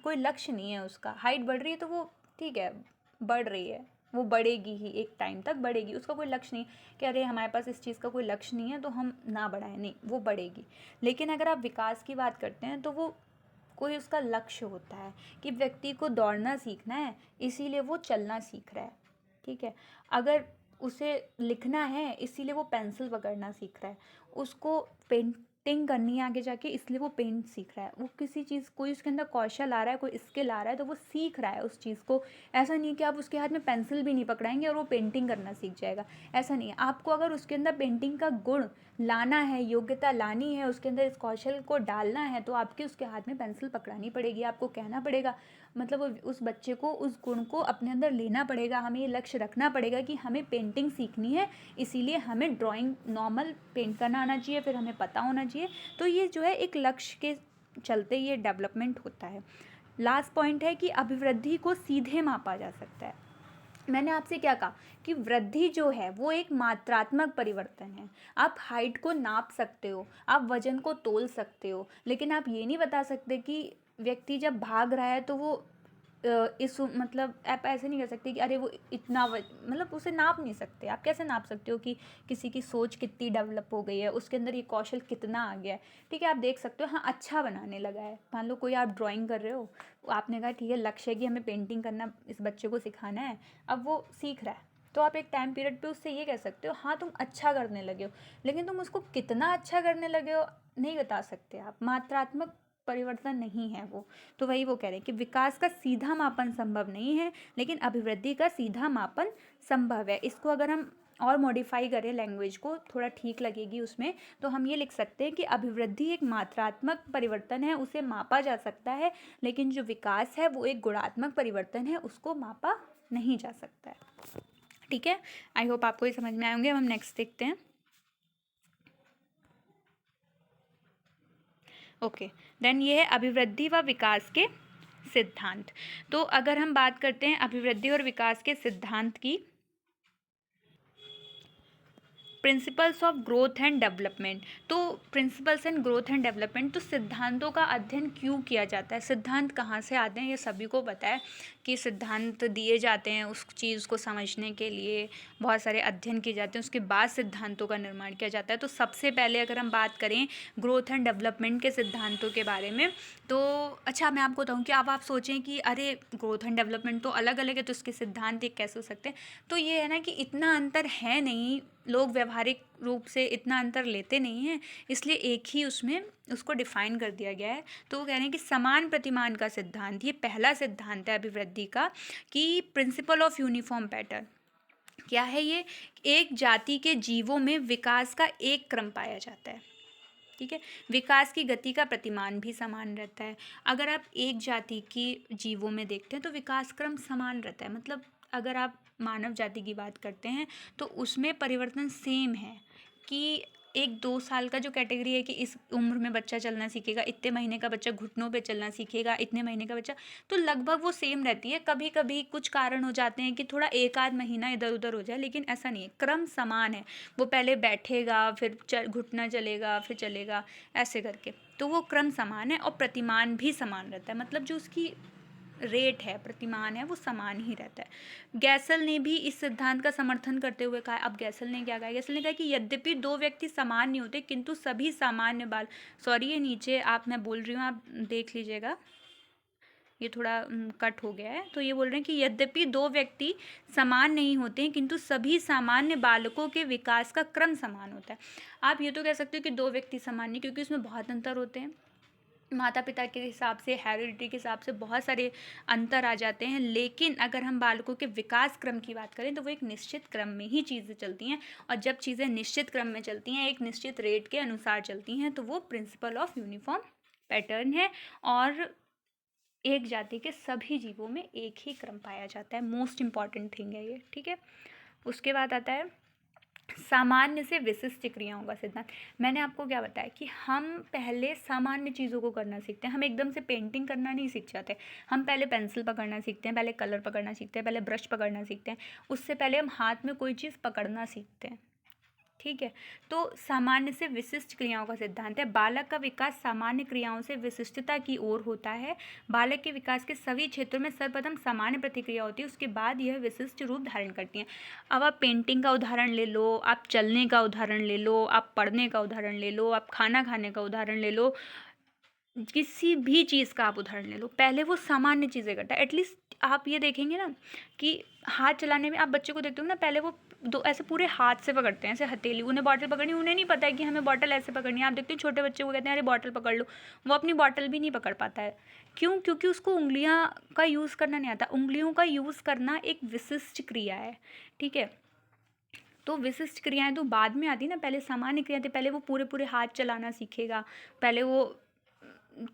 कोई लक्ष्य नहीं है उसका। हाइट बढ़ रही है तो वो ठीक है, बढ़ रही है, वो बढ़ेगी ही, एक टाइम तक बढ़ेगी, उसका कोई लक्ष्य नहीं कि अरे हमारे पास इस चीज़ का कोई लक्ष्य नहीं है तो हम ना बढ़ाएं, नहीं, वो बढ़ेगी। लेकिन अगर आप विकास की बात करते हैं तो वो कोई उसका लक्ष्य होता है कि व्यक्ति को दौड़ना सीखना है, इसीलिए वो चलना सीख रहा है, ठीक है। अगर उसे लिखना है इसीलिए वो पेंसिल पकड़ना सीख रहा है, उसको पेंटिंग करनी है आगे जाके इसलिए वो पेंट सीख रहा है। वो किसी चीज़, कोई उसके अंदर कौशल आ रहा है, कोई स्किल आ रहा है तो वो सीख रहा है उस चीज़ को। ऐसा नहीं है कि आप उसके हाथ में पेंसिल भी नहीं पकड़ाएंगे और वो पेंटिंग करना सीख जाएगा, ऐसा नहीं है। आपको अगर उसके अंदर पेंटिंग का गुण लाना है, योग्यता लानी है, उसके अंदर इस कौशल को डालना है, तो आपके उसके हाथ में पेंसिल पकड़ानी पड़ेगी, आपको कहना पड़ेगा, मतलब उस बच्चे को उस गुण को अपने अंदर लेना पड़ेगा। हमें ये लक्ष्य रखना पड़ेगा कि हमें पेंटिंग सीखनी है, इसीलिए हमें ड्राइंग नॉर्मल पेंट करना आना चाहिए, फिर हमें पता होना चाहिए। तो ये जो है एक लक्ष्य के चलते ये डेवलपमेंट होता है। लास्ट पॉइंट है कि अभिवृद्धि को सीधे मापा जा सकता है। मैंने आपसे क्या कहा कि वृद्धि जो है वो एक मात्रात्मक परिवर्तन है। आप हाइट को नाप सकते हो, आप वजन को तोल सकते हो, लेकिन आप ये नहीं बता सकते कि व्यक्ति जब भाग रहा है तो वो मतलब आप ऐसे नहीं कर सकते कि अरे वो इतना मतलब उसे नाप नहीं सकते। आप कैसे नाप सकते हो कि किसी की सोच कितनी डेवलप हो गई है, उसके अंदर ये कौशल कितना आ गया है, ठीक है। आप देख सकते हो, हाँ, अच्छा बनाने लगा है। मान लो कोई आप ड्राइंग कर रहे हो, आपने कहा ठीक है लक्ष्य है कि हमें पेंटिंग करना इस बच्चे को सिखाना है, अब वो सीख रहा है, तो आप एक टाइम पीरियड पे उससे ये कह सकते हो हाँ तुम अच्छा करने लगे हो, लेकिन तुम उसको कितना अच्छा करने लगे हो नहीं बता सकते आप। मात्रात्मक परिवर्तन नहीं है वो। तो वही वो कह रहे हैं कि विकास का सीधा मापन संभव नहीं है, लेकिन अभिवृद्धि का सीधा मापन संभव है। इसको अगर हम और मॉडिफाई करें, लैंग्वेज को थोड़ा ठीक लगेगी उसमें, तो हम ये लिख सकते हैं कि अभिवृद्धि एक मात्रात्मक परिवर्तन है, उसे मापा जा सकता है, लेकिन जो विकास है वो एक गुणात्मक परिवर्तन है, उसको मापा नहीं जा सकता है, ठीक है। आई होप आपको ये समझ में आए होंगे। अब हम नेक्स्ट देखते हैं। ओके, देन ये है अभिवृद्धि व विकास के सिद्धांत। तो अगर हम बात करते हैं अभिवृद्धि और विकास के सिद्धांत की, principles of growth and development. तो principles and growth and development, तो सिद्धांतों का अध्ययन क्यों किया जाता है, सिद्धांत कहाँ से आते हैं, ये सभी को पता है कि सिद्धांत दिए जाते हैं उस चीज़ को समझने के लिए, बहुत सारे अध्ययन किए जाते हैं, उसके बाद सिद्धांतों का निर्माण किया जाता है। तो सबसे पहले अगर हम बात करें ग्रोथ एंड डेवलपमेंट के सिद्धांतों के बारे में, तो अच्छा मैं आपको बताऊँ कि अब आप सोचें कि अरे ग्रोथ एंड डेवलपमेंट तो अलग अलग है, तो उसके सिद्धांत एक कैसे हो सकते हैं। तो ये है ना कि इतना अंतर है नहीं, लोग व्यवहारिक रूप से इतना अंतर लेते नहीं हैं, इसलिए एक ही उसमें उसको डिफाइन कर दिया गया है। तो वो कह रहे हैं कि समान प्रतिमान का सिद्धांत, ये पहला सिद्धांत है अभिवृद्धि का, कि प्रिंसिपल ऑफ यूनिफॉर्म पैटर्न। क्या है ये, एक जाति के जीवों में विकास का एक क्रम पाया जाता है, ठीक है। विकास की गति का प्रतिमान भी समान रहता है। अगर आप एक जाति की जीवों में देखते हैं तो विकास क्रम समान रहता है, मतलब अगर आप मानव जाति की बात करते हैं तो उसमें परिवर्तन सेम है कि एक 2 साल का जो कैटेगरी है कि इस उम्र में बच्चा चलना सीखेगा, इतने महीने का बच्चा घुटनों पे चलना सीखेगा, इतने महीने का बच्चा, तो लगभग वो सेम रहती है। कभी कभी कुछ कारण हो जाते हैं कि थोड़ा एक आध महीना इधर उधर हो जाए, लेकिन ऐसा नहीं है, क्रम समान है। वो पहले बैठेगा, फिर घुटना चलेगा, फिर चलेगा, ऐसे करके, तो वो क्रम समान है और प्रतिमान भी समान रहता है। मतलब जो उसकी रेट है, प्रतिमान है, वो समान ही रहता है। गैसल ने भी इस सिद्धांत का समर्थन करते हुए कहा। अब गैसल ने क्या कहा? गैसल ने कहा कि यद्यपि दो व्यक्ति समान नहीं होते किंतु सभी सामान्य बाल, सॉरी ये नीचे आप मैं बोल रही हूँ, आप देख लीजिएगा, ये थोड़ा कट हो गया है। तो ये बोल रहे हैं कि यद्यपि दो व्यक्ति समान नहीं होते हैं किंतु सभी सामान्य बालकों के विकास का क्रम समान होता है। आप ये तो कह सकते हो कि दो व्यक्ति समान नहीं, क्योंकि उसमें बहुत अंतर होते हैं, माता पिता के हिसाब से, हेरिडिटी के हिसाब से बहुत सारे अंतर आ जाते हैं। लेकिन अगर हम बालकों के विकास क्रम की बात करें तो वो एक निश्चित क्रम में ही चीज़ें चलती हैं, और जब चीज़ें निश्चित क्रम में चलती हैं, एक निश्चित रेट के अनुसार चलती हैं, तो वो प्रिंसिपल ऑफ यूनिफॉर्म पैटर्न है। और एक जाति के सभी जीवों में एक ही क्रम पाया जाता है। मोस्ट इम्पॉर्टेंट थिंग है ये, ठीक है। उसके बाद आता है सामान्य से विशिष्ट क्रियाओं का सिद्धांत। मैंने आपको क्या बताया कि हम पहले सामान्य चीज़ों को करना सीखते हैं, हम एकदम से पेंटिंग करना नहीं सीख जाते। हम पहले पेंसिल पकड़ना सीखते हैं, पहले कलर पकड़ना सीखते हैं, पहले ब्रश पकड़ना सीखते हैं, उससे पहले हम हाथ में कोई चीज़ पकड़ना सीखते हैं, ठीक है। तो सामान्य से विशिष्ट क्रियाओं का सिद्धांत है, बालक का विकास सामान्य क्रियाओं से विशिष्टता की ओर होता है। बालक के विकास के सभी क्षेत्रों में सर्वप्रथम सामान्य प्रतिक्रिया होती है, उसके बाद यह विशिष्ट रूप धारण करती है। अब आप पेंटिंग का उदाहरण ले लो, आप चलने का उदाहरण ले लो, आप पढ़ने का उदाहरण ले लो, आप खाना खाने का उदाहरण ले लो, किसी भी चीज़ का आप उदाहरण ले लो, पहले वो सामान्य चीज़ें करता है। एटलीस्ट आप ये देखेंगे ना कि हाथ चलाने में आप बच्चे को देखते हो ना, पहले वो दो ऐसे पूरे हाथ से पकड़ते हैं, ऐसे हथेली, उन्हें बॉटल पकड़नी, उन्हें नहीं पता है कि हमें बॉटल ऐसे पकड़नी है। आप देखते हो छोटे बच्चे को कहते हैं अरे बॉटल पकड़ लो, वो अपनी बॉटल भी नहीं पकड़ पाता है। क्यों? क्योंकि उसको उंगलियां का यूज़ करना नहीं आता। उंगलियों का यूज़ करना एक विशिष्ट क्रिया है, ठीक है। तो विशिष्ट क्रियाएं तो बाद में आती ना, पहले सामान्य क्रिया थी, पहले वो पूरे पूरे हाथ चलाना सीखेगा, पहले वो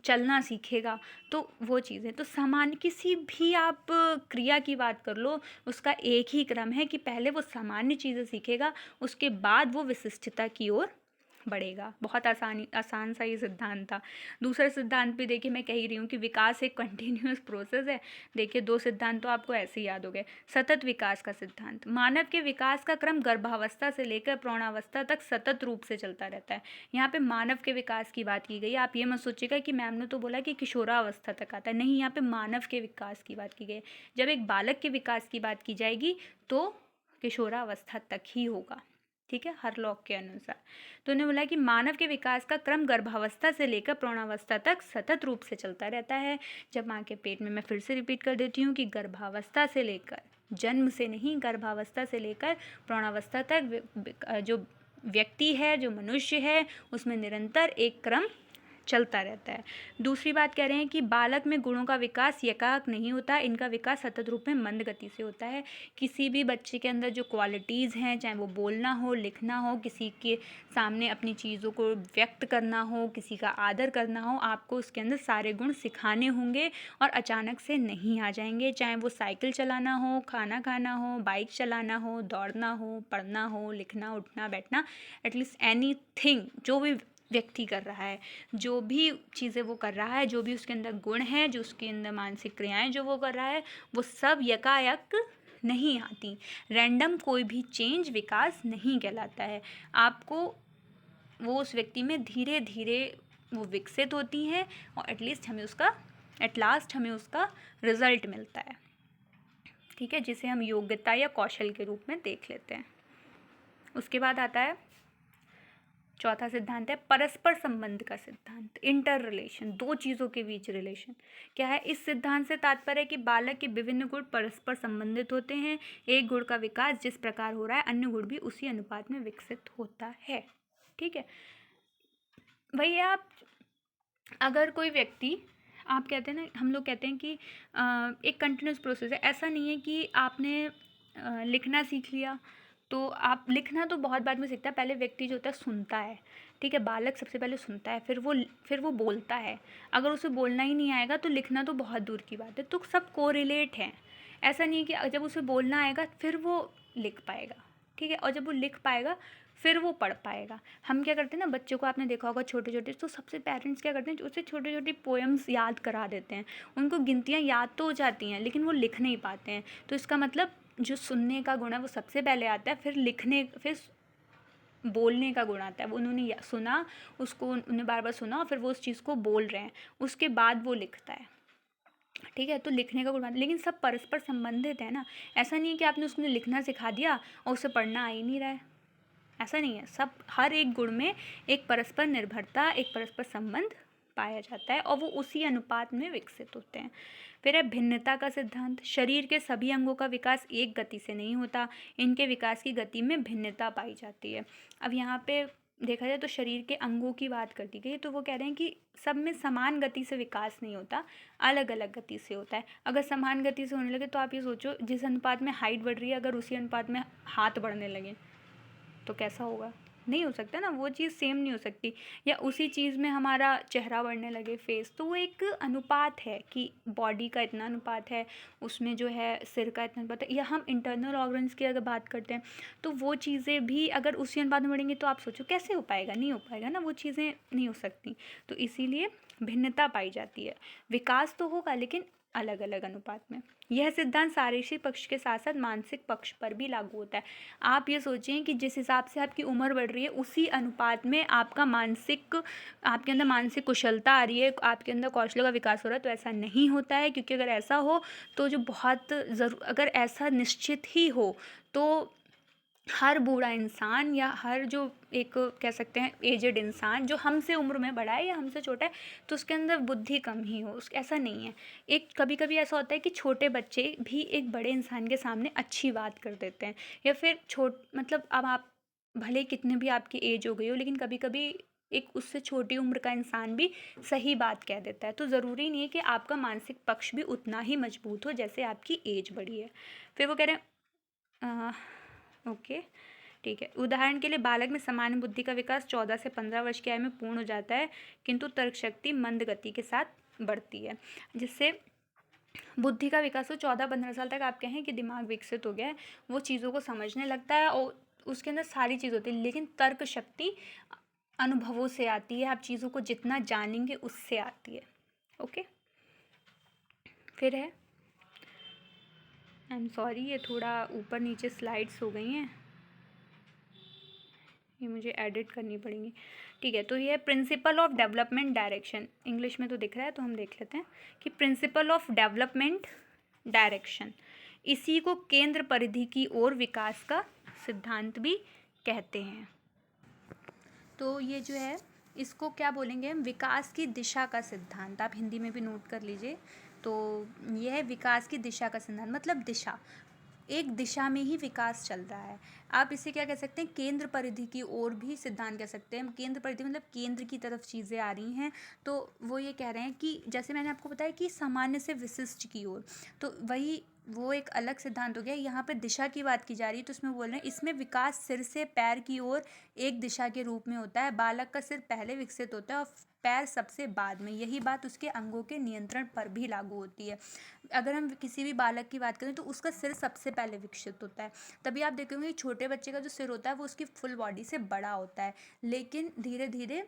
चलना सीखेगा, तो वो चीज़ें तो सामान्य, किसी भी आप क्रिया की बात कर लो, उसका एक ही क्रम है कि पहले वो सामान्य चीज़ें सीखेगा, उसके बाद वो विशिष्टता की ओर बढ़ेगा। बहुत आसान सा ये सिद्धांत था। दूसरा सिद्धांत भी देखिए, मैं कह ही रही हूँ कि विकास एक कंटिन्यूअस प्रोसेस है। देखिए 2 सिद्धांत तो आपको ऐसे ही याद हो गए। सतत विकास का सिद्धांत, मानव के विकास का क्रम गर्भावस्था से लेकर प्रौढ़ावस्था तक सतत रूप से चलता रहता है। यहाँ पे मानव के विकास की बात की गई। आप ये मत सोचिएगा कि मैम ने तो बोला कि किशोरावस्था तक आता है, नहीं, यहाँ पे मानव के विकास की बात की गई है। जब एक बालक के विकास की बात की जाएगी तो किशोरावस्था तक ही होगा, ठीक है, हर लॉ के अनुसार। तो उन्होंने बोला कि मानव के विकास का क्रम गर्भावस्था से लेकर प्रौढ़ावस्था तक सतत रूप से चलता रहता है। जब माँ के पेट में, मैं फिर से रिपीट कर देती हूँ कि गर्भावस्था से लेकर, जन्म से नहीं, गर्भावस्था से लेकर प्रौढ़ावस्था तक जो व्यक्ति है, जो मनुष्य है, उसमें निरंतर एक क्रम चलता रहता है। दूसरी बात कह रहे हैं कि बालक में गुणों का विकास एकाएक नहीं होता, इनका विकास सतत रूप में मंद गति से होता है। किसी भी बच्चे के अंदर जो क्वालिटीज़ हैं, चाहे वो बोलना हो, लिखना हो, किसी के सामने अपनी चीज़ों को व्यक्त करना हो, किसी का आदर करना हो, आपको उसके अंदर सारे गुण सिखाने होंगे और अचानक से नहीं आ जाएंगे। चाहे वो साइकिल चलाना हो, खाना खाना हो, बाइक चलाना हो, दौड़ना हो, पढ़ना हो, लिखना, उठना, बैठना, एटलीस्ट एनीथिंग जो भी व्यक्ति कर रहा है, जो भी चीज़ें वो कर रहा है, जो भी उसके अंदर गुण है, जो उसके अंदर मानसिक क्रियाएं जो वो कर रहा है, वो सब यकायक नहीं आती। रैंडम कोई भी चेंज विकास नहीं कहलाता है। आपको वो उस व्यक्ति में धीरे धीरे वो विकसित होती हैं और एट लास्ट हमें उसका रिजल्ट मिलता है, ठीक है, जिसे हम योग्यता या कौशल के रूप में देख लेते हैं। उसके बाद आता है चौथा सिद्धांत है परस्पर संबंध का सिद्धांत, इंटर रिलेशन, दो चीज़ों के बीच रिलेशन। क्या है? इस सिद्धांत से तात्पर्य है कि बालक के विभिन्न गुण परस्पर संबंधित होते हैं। एक गुण का विकास जिस प्रकार हो रहा है, अन्य गुण भी उसी अनुपात में विकसित होता है, ठीक है। भैया आप अगर कोई व्यक्ति, आप कहते हैं ना, हम लोग कहते हैं कि एक कंटिन्यूस प्रोसेस है। ऐसा नहीं है कि आपने लिखना सीख लिया तो आप, लिखना तो बहुत बाद में सीखता है, पहले व्यक्ति जो होता है सुनता है, ठीक है, बालक सबसे पहले सुनता है, फिर वो बोलता है। अगर उसे बोलना ही नहीं आएगा तो लिखना तो बहुत दूर की बात है। तो सब कोरिलेट हैं। ऐसा नहीं है कि जब उसे बोलना आएगा फिर वो लिख पाएगा, ठीक है, और जब वो लिख पाएगा फिर वो पढ़ पाएगा। हम क्या करते हैं ना, बच्चों को आपने देखा होगा छोटे छोटे, तो सबसे पेरेंट्स क्या करते हैं, उसे छोटे छोटे पोएम्स याद करा देते हैं, उनको गिनतियाँ याद तो हो जाती हैं लेकिन वो लिख नहीं पाते हैं। तो इसका मतलब जो सुनने का गुण है वो सबसे पहले आता है, फिर बोलने का गुण आता है। वो उन्होंने सुना, उसको उन्होंने बार बार सुना और फिर वो उस चीज़ को बोल रहे हैं, उसके बाद वो लिखता है, ठीक है। तो लिखने का गुण आता है, लेकिन सब परस्पर संबंधित है ना। ऐसा नहीं है कि आपने उसको लिखना सिखा दिया और उसे पढ़ना आ ही नहीं रहा है, ऐसा नहीं है। सब हर एक गुण में एक परस्पर निर्भरता, एक परस्पर संबंध पाया जाता है और वो उसी अनुपात में विकसित होते हैं। फिर है भिन्नता का सिद्धांत। शरीर के सभी अंगों का विकास एक गति से नहीं होता, इनके विकास की गति में भिन्नता पाई जाती है। अब यहाँ पे देखा जाए तो शरीर के अंगों की बात कर दी गई, तो वो कह रहे हैं कि सब में समान गति से विकास नहीं होता, अलग अलग गति से होता है। अगर समान गति से होने लगे तो आप ये सोचो, जिस अनुपात में हाइट बढ़ रही है अगर उसी अनुपात में हाथ बढ़ने लगे तो कैसा होगा, नहीं हो सकता ना, वो चीज़ सेम नहीं हो सकती। या उसी चीज़ में हमारा चेहरा बढ़ने लगे, फेस, तो वो एक अनुपात है कि बॉडी का इतना अनुपात है, उसमें जो है सिर का इतना अनुपात है। या हम इंटरनल ऑर्गन्स की अगर बात करते हैं तो वो चीज़ें भी अगर उसी अनुपात में बढ़ेंगी तो आप सोचो कैसे हो पाएगा, नहीं हो पाएगा ना, वो चीज़ें नहीं हो सकती। तो इसीलिए भिन्नता पाई जाती है, विकास तो होगा लेकिन अलग अलग अनुपात में। यह सिद्धांत शारीरिक पक्ष के साथ साथ मानसिक पक्ष पर भी लागू होता है। आप ये सोचें कि जिस हिसाब से आपकी उम्र बढ़ रही है उसी अनुपात में आपके अंदर मानसिक कुशलता आ रही है, आपके अंदर कौशलों का विकास हो रहा है, तो ऐसा नहीं होता है। क्योंकि अगर ऐसा हो तो अगर ऐसा निश्चित ही हो तो हर बूढ़ा इंसान या हर जो एक कह सकते हैं एजेड इंसान जो हमसे उम्र में बड़ा है या हमसे छोटा है तो उसके अंदर बुद्धि कम ही हो, ऐसा नहीं है। एक कभी कभी ऐसा होता है कि छोटे बच्चे भी एक बड़े इंसान के सामने अच्छी बात कर देते हैं, या फिर मतलब अब आप भले कितने भी आपकी एज हो गई हो लेकिन कभी कभी एक उससे छोटी उम्र का इंसान भी सही बात कह देता है। तो ज़रूरी नहीं है कि आपका मानसिक पक्ष भी उतना ही मजबूत हो जैसे आपकी एज बढ़ी है। फिर वो कह रहे हैं ओके, ठीक है। उदाहरण के लिए बालक में सामान्य बुद्धि का विकास 14 से 15 वर्ष की आयु में पूर्ण हो जाता है, किंतु तर्क शक्ति मंद गति के साथ बढ़ती है। जिससे बुद्धि का विकास हो 14-15 साल तक आप कहें कि दिमाग विकसित हो गया है, वो चीज़ों को समझने लगता है और उसके अंदर सारी चीज़ होती है। लेकिन तर्क शक्ति अनुभवों से आती है, आप चीज़ों को जितना जानेंगे उससे आती है। ओके, फिर है, आई एम सॉरी ये थोड़ा ऊपर नीचे स्लाइड्स हो गई हैं, ये मुझे एडिट करनी पड़ेंगी, ठीक है। तो ये principle of development direction, English में तो दिख रहा है तो हम देख लेते हैं कि प्रिंसिपल ऑफ डेवलपमेंट डायरेक्शन, इसी को केंद्र परिधि की ओर विकास का सिद्धांत भी कहते हैं। तो ये जो है इसको क्या बोलेंगे हम, विकास की दिशा का सिद्धांत, आप हिंदी में भी नोट कर लीजिए। तो यह है विकास की दिशा का सिद्धांत, मतलब दिशा, एक दिशा में ही विकास चल रहा है। आप इसे क्या कह सकते हैं, केंद्र परिधि की ओर भी सिद्धांत कह सकते हैं। केंद्र परिधि मतलब केंद्र की तरफ चीज़ें आ रही हैं, तो वो ये कह रहे हैं कि जैसे मैंने आपको बताया कि सामान्य से विशिष्ट की ओर, तो वही वो एक अलग सिद्धांत हो गया। यहाँ पे दिशा की बात की जा रही है, तो इसमें बोल रहे हैं इसमें विकास सिर से पैर की ओर एक दिशा के रूप में होता है। बालक का सिर पहले विकसित होता है और पैर सबसे बाद में। यही बात उसके अंगों के नियंत्रण पर भी लागू होती है। अगर हम किसी भी बालक की बात करें तो उसका सिर सबसे पहले विकसित होता है। तभी आप देखेंगे छोटे बच्चे का जो सिर होता है वो उसकी फुल बॉडी से बड़ा होता है, लेकिन धीरे धीरे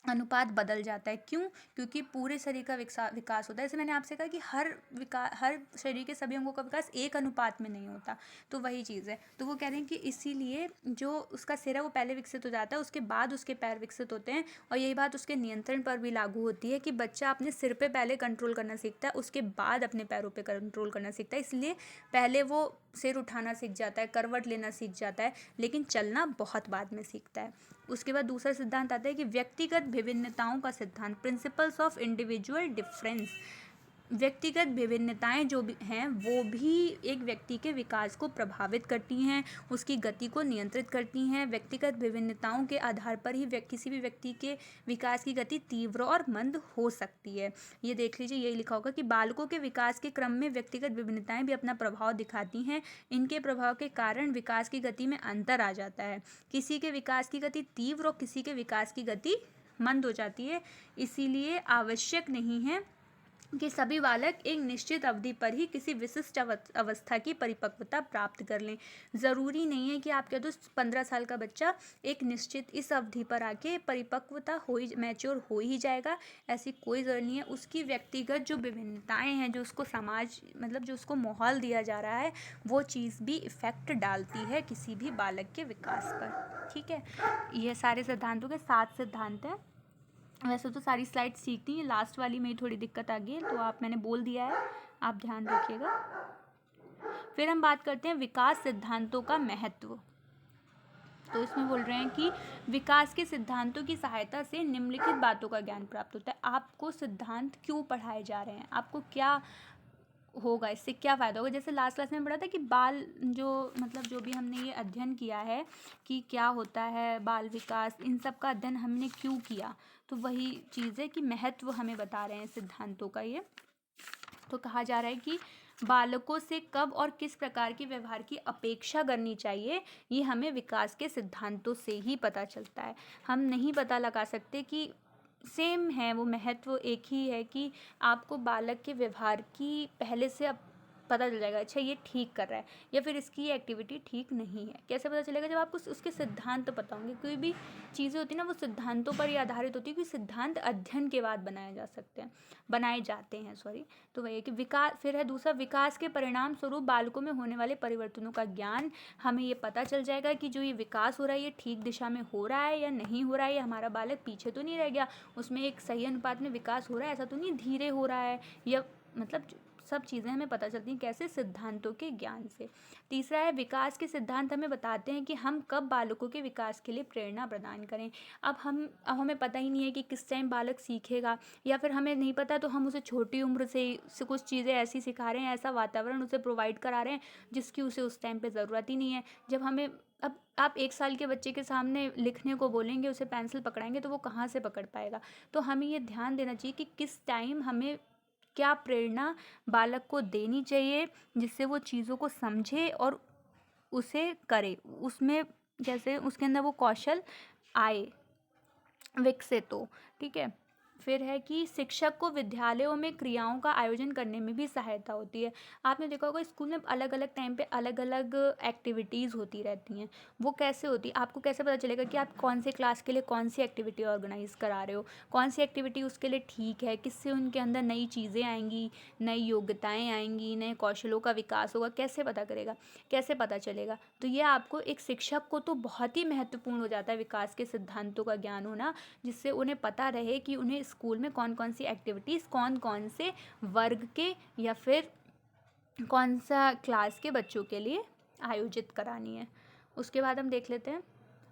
अनुपात बदल जाता है। क्यों? क्योंकि पूरे शरीर का विकास होता है। जैसे मैंने आपसे कहा कि हर शरीर के सभी अंगों का विकास एक अनुपात में नहीं होता, तो वही चीज़ है। तो वो कह रहे हैं कि इसीलिए जो उसका सिर है वो पहले विकसित हो जाता है, उसके बाद उसके पैर विकसित होते हैं। और यही बात उसके नियंत्रण पर भी लागू होती है कि बच्चा अपने सिर पे पहले कंट्रोल करना सीखता है, उसके बाद अपने पैरों पे कंट्रोल करना सीखता है। इसलिए पहले वो सिर उठाना सीख जाता है, करवट लेना सीख जाता है, लेकिन चलना बहुत बाद में सीखता है। उसके बाद दूसरा सिद्धांत आता है कि व्यक्तिगत विभिन्नताओं का सिद्धांत, प्रिंसिपल्स ऑफ इंडिविजुअल डिफरेंस। व्यक्तिगत विभिन्नताएं जो भी हैं वो भी एक व्यक्ति के विकास को प्रभावित करती हैं, उसकी गति को नियंत्रित करती हैं। व्यक्तिगत विभिन्नताओं के आधार पर ही किसी भी व्यक्ति के विकास की गति तीव्र और मंद हो सकती है। ये देख लीजिए, यही लिखा होगा कि बालकों के विकास के क्रम में व्यक्तिगत विभिन्नताएं भी अपना प्रभाव दिखाती हैं। इनके प्रभाव के कारण विकास की गति में अंतर आ जाता है। किसी के विकास की गति तीव्र और किसी के विकास की गति मंद हो जाती है। इसीलिए आवश्यक नहीं है कि सभी बालक एक निश्चित अवधि पर ही किसी विशिष्ट अवस्था की परिपक्वता प्राप्त कर लें। ज़रूरी नहीं है कि आप कह दो 15 साल का बच्चा एक निश्चित इस अवधि पर आके परिपक्वता हो ही मैच्योर हो ही जाएगा, ऐसी कोई ज़रूरत नहीं है। उसकी व्यक्तिगत जो विभिन्नताएं हैं, जो उसको समाज मतलब जो उसको माहौल दिया जा रहा है, वो चीज़ भी इफ़ेक्ट डालती है किसी भी बालक के विकास पर। ठीक है, ये सारे सिद्धांतों के 7 सिद्धांत हैं। वैसे तो सारी स्लाइड्स ठीक थी, लास्ट वाली में ही थोड़ी दिक्कत आ गई है, तो मैंने बोल दिया है, आप ध्यान रखिएगा। फिर हम बात करते हैं विकास सिद्धांतों का महत्व। तो इसमें बोल रहे हैं कि विकास के सिद्धांतों की सहायता से निम्नलिखित बातों का ज्ञान प्राप्त होता है। आपको सिद्धांत क्यों पढ़ाए जा रहे हैं, आपको क्या होगा, इससे क्या फ़ायदा होगा। जैसे लास्ट क्लास में पढ़ा था कि बाल जो मतलब जो भी हमने ये अध्ययन किया है कि क्या होता है बाल विकास, इन सब का अध्ययन हमने क्यों किया, तो वही चीज़ है कि महत्व हमें बता रहे हैं सिद्धांतों का ये। तो कहा जा रहा है कि बालकों से कब और किस प्रकार के व्यवहार की अपेक्षा करनी चाहिए, ये हमें विकास के सिद्धांतों से ही पता चलता है। हम नहीं पता लगा सकते कि सेम है, वो महत्व एक ही है कि आपको बालक के व्यवहार की पहले से अब पता चल जाएगा, अच्छा ये ठीक कर रहा है या फिर इसकी ये एक्टिविटी ठीक नहीं है। कैसे पता चलेगा, जब आपको उसके सिद्धांत पता होंगे। कोई भी चीज़ें होती हैं ना, वो सिद्धांतों पर ही आधारित होती है, क्योंकि सिद्धांत अध्ययन के बाद बनाए जाते हैं सॉरी। तो वही है कि विकास, फिर है दूसरा, विकास के परिणाम स्वरूप बालकों में होने वाले परिवर्तनों का ज्ञान। हमें ये पता चल जाएगा कि जो ये विकास हो रहा है ये ठीक दिशा में हो रहा है या नहीं हो रहा है, या हमारा बालक पीछे तो नहीं रह गया, उसमें एक सही अनुपात में विकास हो रहा है, ऐसा तो नहीं धीरे हो रहा है, या मतलब सब चीज़ें हमें पता चलती हैं कैसे, सिद्धांतों के ज्ञान से। तीसरा है विकास के सिद्धांत हमें बताते हैं कि हम कब बालकों के विकास के लिए प्रेरणा प्रदान करें। अब हमें पता ही नहीं है कि किस टाइम बालक सीखेगा, या फिर हमें नहीं पता तो हम उसे छोटी उम्र से कुछ चीज़ें ऐसी सिखा रहे हैं, ऐसा वातावरण उसे प्रोवाइड करा रहे हैं जिसकी उसे उस टाइम पे ज़रूरत ही नहीं है। जब हमें अब आप 1 साल के बच्चे के सामने लिखने को बोलेंगे, उसे पेंसिल पकड़ाएंगे तो वो कहाँ से पकड़ पाएगा। तो हमें ये ध्यान देना चाहिए कि किस टाइम हमें क्या प्रेरणा बालक को देनी चाहिए, जिससे वो चीज़ों को समझे और उसे करे, उसमें जैसे उसके अंदर वो कौशल आए, विकसित हो। ठीक है, फिर है कि शिक्षक को विद्यालयों में क्रियाओं का आयोजन करने में भी सहायता होती है। आपने देखा होगा स्कूल में अलग अलग टाइम पे अलग अलग एक्टिविटीज़ होती रहती हैं। वो कैसे होती है, आपको कैसे पता चलेगा कि आप कौन से क्लास के लिए कौन सी एक्टिविटी ऑर्गेनाइज करा रहे हो, कौन सी एक्टिविटी उसके लिए ठीक है, किससे उनके अंदर नई चीज़ें आएंगी, नई योग्यताएँ आएंगी, नए कौशलों का विकास होगा, कैसे पता करेगा, कैसे पता चलेगा। तो ये आपको एक शिक्षक को तो बहुत ही महत्वपूर्ण हो जाता है विकास के सिद्धांतों का ज्ञान होना, जिससे उन्हें पता रहे कि उन्हें स्कूल में कौन कौन सी एक्टिविटीज़ कौन कौन से वर्ग के या फिर कौन सा क्लास के बच्चों के लिए आयोजित करानी है। उसके बाद हम देख लेते हैं,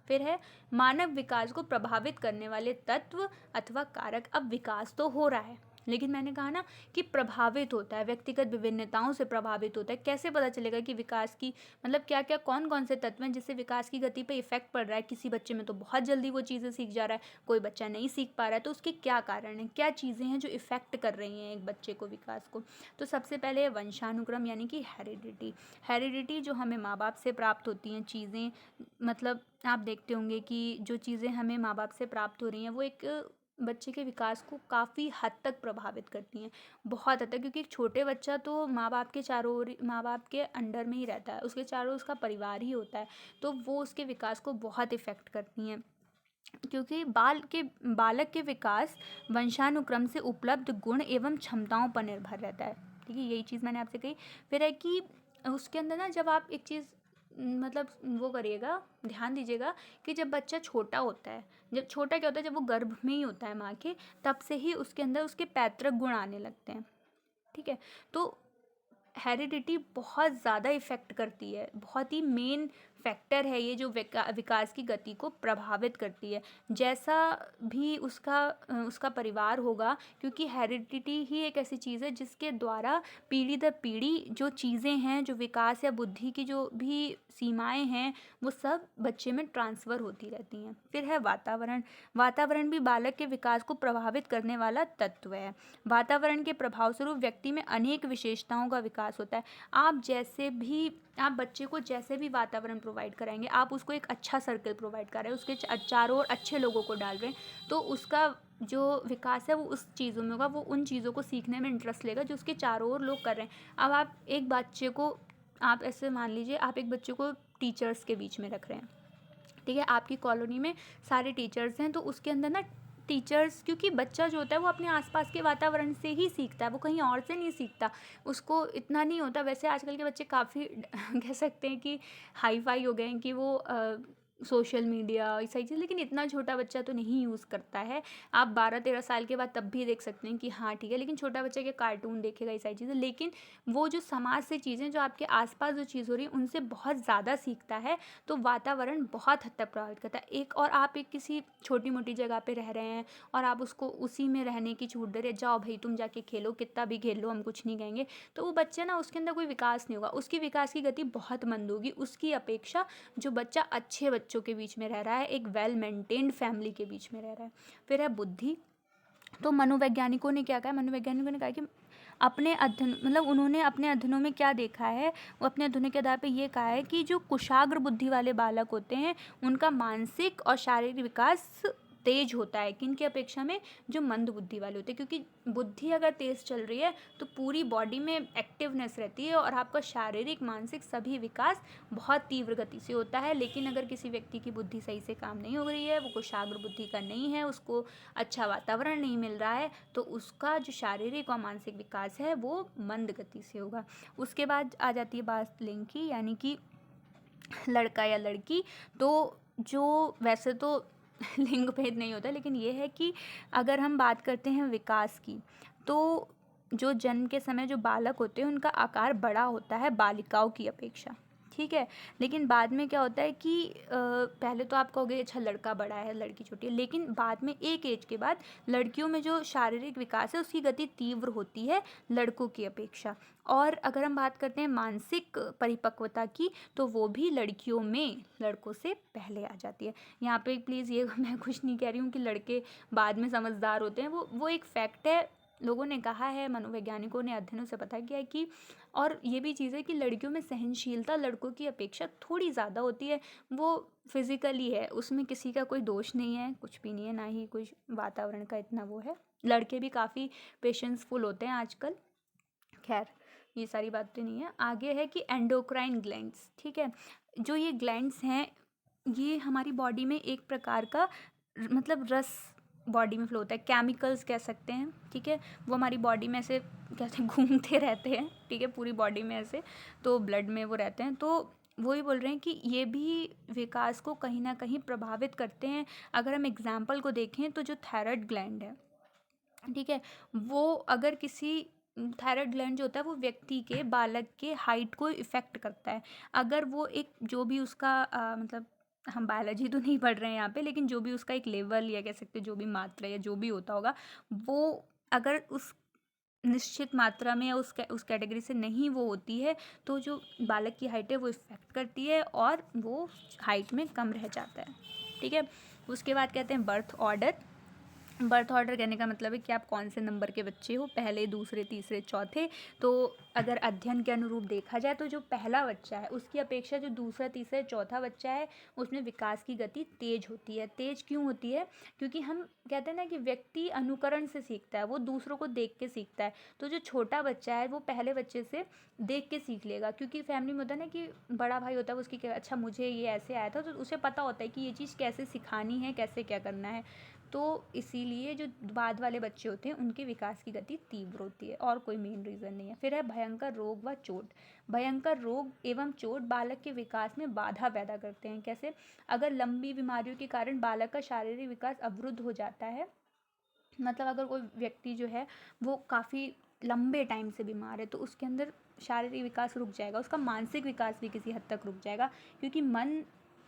फिर है मानव विकास को प्रभावित करने वाले तत्व अथवा कारक। अब विकास तो हो रहा है, लेकिन मैंने कहा ना कि प्रभावित होता है, व्यक्तिगत विभिन्नताओं से प्रभावित होता है। कैसे पता चलेगा कि विकास की मतलब क्या क्या कौन कौन से तत्व हैं जिससे विकास की गति पे इफेक्ट पड़ रहा है। किसी बच्चे में तो बहुत जल्दी वो चीज़ें सीख जा रहा है, कोई बच्चा नहीं सीख पा रहा है, तो उसके क्या कारण हैं, क्या चीज़ें हैं जो इफेक्ट कर रही हैं एक बच्चे को, विकास को। तो सबसे पहले है वंशानुक्रम यानी कि हेरिडिटी जो हमें माँ बाप से प्राप्त होती हैं चीज़ें। मतलब आप देखते होंगे कि जो चीज़ें हमें माँ बाप से प्राप्त हो रही हैं वो एक बच्चे के विकास को काफ़ी हद तक प्रभावित करती हैं, बहुत हद तक, क्योंकि एक छोटे बच्चा तो माँ बाप के चारों ओर, माँ बाप के अंडर में ही रहता है, उसके चारों उसका परिवार ही होता है, तो वो उसके विकास को बहुत इफ़ेक्ट करती हैं। क्योंकि बालक के विकास वंशानुक्रम से उपलब्ध गुण एवं क्षमताओं पर निर्भर रहता है। ठीक है, यही चीज़ मैंने आपसे कही। फिर है कि उसके अंदर ना जब आप एक चीज़ मतलब वो करिएगा, ध्यान दीजिएगा कि जब बच्चा छोटा होता है, जब छोटा क्या होता है, जब वो गर्भ में ही होता है माँ के, तब से ही उसके अंदर उसके पैतृक गुण आने लगते हैं। ठीक है, तो हेरिडिटी बहुत ज़्यादा इफ़ेक्ट करती है, बहुत ही मेन फैक्टर है ये जो विकास की गति को प्रभावित करती है। जैसा भी उसका परिवार होगा, क्योंकि हेरिडिटी ही एक ऐसी चीज़ है जिसके द्वारा पीढ़ी दर पीढ़ी जो चीज़ें हैं, जो विकास या बुद्धि की जो भी सीमाएं हैं, वो सब बच्चे में ट्रांसफ़र होती रहती हैं। फिर है वातावरण भी बालक के विकास को प्रभावित करने वाला तत्व है। वातावरण के प्रभाव स्वरूप व्यक्ति में अनेक विशेषताओं का विकास होता है। आप बच्चे को जैसे भी वातावरण प्रोवाइड कराएंगे, आप उसको एक अच्छा सर्कल प्रोवाइड कर रहे हैं, उसके चारों ओर अच्छे लोगों को डाल रहे हैं, तो उसका जो विकास है वो उस चीज़ों में होगा, वो उन चीज़ों को सीखने में इंटरेस्ट लेगा जो उसके चारों ओर लोग कर रहे हैं। अब आप एक बच्चे को, आप ऐसे मान लीजिए आप एक बच्चे को टीचर्स के बीच में रख रहे हैं, ठीक है, आपकी कॉलोनी में सारे टीचर्स हैं, तो उसके अंदर ना टीचर्स, क्योंकि बच्चा जो होता है वो अपने आसपास के वातावरण से ही सीखता है, वो कहीं और से नहीं सीखता, उसको इतना नहीं होता। वैसे आजकल के बच्चे काफ़ी कह सकते हैं कि हाई फाई हो गए हैं कि वो सोशल मीडिया ये सही चीज़, लेकिन इतना छोटा बच्चा तो नहीं यूज़ करता है। आप 12-13 साल के बाद तब भी देख सकते हैं कि हाँ ठीक है, लेकिन छोटा बच्चा के कार्टून देखेगा ये सारी चीज़ें, लेकिन वो जो समाज से चीज़ें, जो आपके आसपास जो चीज़ हो रही है उनसे बहुत ज़्यादा सीखता है। तो वातावरण बहुत हद तक प्रभावित करता है। एक और आप एक किसी छोटी मोटी जगह पे रह रहे हैं और आप उसको उसी में रहने की छूट दे रहे, जाओ भाई तुम जाके खेलो, कितना भी खेल लो, हम कुछ नहीं कहेंगे, तो वो बच्चे ना, उसके अंदर कोई विकास नहीं होगा, उसकी विकास की गति बहुत मंद होगी उसकी अपेक्षा जो बच्चा अच्छे बच्चों के बीच में रह रहा है, एक वेल मेंटेन्ड फैमिली के बीच में रह रहा है। फिर है बुद्धि। तो मनोवैज्ञानिकों ने क्या कहा, मनोवैज्ञानिकों ने कहा कि अपने अध्ययन, मतलब उन्होंने अपने अध्ययनों में क्या देखा है, वो अपने अध्ययनों के आधार पे ये कहा है कि जो कुशाग्र बुद्धि वाले बालक होते हैं उनका मानसिक और शारीरिक विकास तेज होता है, किन की अपेक्षा में, जो मंद बुद्धि वाले होते हैं, क्योंकि बुद्धि अगर तेज चल रही है तो पूरी बॉडी में एक्टिवनेस रहती है और आपका शारीरिक मानसिक सभी विकास बहुत तीव्र गति से होता है। लेकिन अगर किसी व्यक्ति की बुद्धि सही से काम नहीं हो रही है, वो कुशाग्र बुद्धि का नहीं है, उसको अच्छा वातावरण नहीं मिल रहा है, तो उसका जो शारीरिक और मानसिक विकास है वो मंद गति से होगा। उसके बाद आ जाती है बात लिंग की, यानी कि लड़का या लड़की। तो जो वैसे तो लिंग भेद नहीं होता, लेकिन ये है कि अगर हम बात करते हैं विकास की, तो जो जन्म के समय जो बालक होते हैं उनका आकार बड़ा होता है बालिकाओं की अपेक्षा, ठीक है। लेकिन बाद में क्या होता है कि पहले तो आप कहोगे अच्छा लड़का बड़ा है लड़की छोटी है, लेकिन बाद में एक एज के बाद लड़कियों में जो शारीरिक विकास है उसकी गति तीव्र होती है लड़कों की अपेक्षा। और अगर हम बात करते हैं मानसिक परिपक्वता की, तो वो भी लड़कियों में लड़कों से पहले आ जाती है। यहाँ पे प्लीज़ ये मैं कुछ नहीं कह रही हूँ कि लड़के बाद में समझदार होते हैं, वो एक फैक्ट है, लोगों ने कहा है, मनोवैज्ञानिकों ने अध्ययनों से पता किया है कि, और ये भी चीज़ है कि लड़कियों में सहनशीलता लड़कों की अपेक्षा थोड़ी ज़्यादा होती है। वो फिज़िकली है, उसमें किसी का कोई दोष नहीं है, कुछ भी नहीं है, ना ही कुछ वातावरण का इतना वो है। लड़के भी काफ़ी पेशेंसफुल होते हैं आजकल। खैर ये सारी बातें नहीं है। आगे है कि एंडोक्राइन ग्लैंड्स, ठीक है। जो ये ग्लैंड्स हैं ये हमारी बॉडी में एक प्रकार का मतलब रस बॉडी में फ्लो होता है, केमिकल्स कह सकते हैं, ठीक है। वो हमारी बॉडी में ऐसे कैसे घूमते रहते हैं, ठीक है, पूरी बॉडी में ऐसे, तो ब्लड में वो रहते हैं। तो वही बोल रहे हैं कि ये भी विकास को कहीं ना कहीं प्रभावित करते हैं। अगर हम एग्जाम्पल को देखें तो जो थायराइड ग्लैंड है, ठीक है, वो अगर किसी थायराइड ग्लैंड जो होता है वो व्यक्ति के बालक के हाइट को इफ़ेक्ट करता है। अगर वो एक जो भी उसका मतलब हम बायोलॉजी तो नहीं पढ़ रहे हैं यहाँ पे, लेकिन जो भी उसका एक लेवल या कह सकते जो भी मात्रा या जो भी होता होगा, वो अगर उस निश्चित मात्रा में या उस कैटेगरी से नहीं वो होती है, तो जो बालक की हाइट है वो इफ़ेक्ट करती है और वो हाइट में कम रह जाता है, ठीक है। उसके बाद कहते हैं बर्थ ऑर्डर। बर्थ ऑर्डर कहने का मतलब है कि आप कौन से नंबर के बच्चे हो, पहले, दूसरे, तीसरे, चौथे। तो अगर अध्ययन के अनुरूप देखा जाए तो जो पहला बच्चा है उसकी अपेक्षा जो दूसरा, तीसरा, चौथा बच्चा है उसमें विकास की गति तेज होती है। तेज क्यों होती है? क्योंकि हम कहते हैं ना कि व्यक्ति अनुकरण से सीखता है, वो दूसरों को देख के सीखता है। तो जो छोटा बच्चा है वो पहले बच्चे से देख के सीख लेगा, क्योंकि फैमिली में होता है ना कि बड़ा भाई होता है, उसकी अच्छा मुझे ये ऐसे आया था, तो उसे पता होता है कि ये चीज़ कैसे सिखानी है, कैसे क्या करना है। तो इसीलिए जो बाद वाले बच्चे होते हैं उनके विकास की गति तीव्र होती है, और कोई मेन रीज़न नहीं है। फिर है भयंकर रोग व चोट। भयंकर रोग एवं चोट बालक के विकास में बाधा पैदा करते हैं। कैसे? अगर लंबी बीमारियों के कारण बालक का शारीरिक विकास अवरुद्ध हो जाता है, मतलब अगर कोई व्यक्ति जो है वो काफ़ी लंबे टाइम से बीमार है, तो उसके अंदर शारीरिक विकास रुक जाएगा, उसका मानसिक विकास भी किसी हद तक रुक जाएगा, क्योंकि मन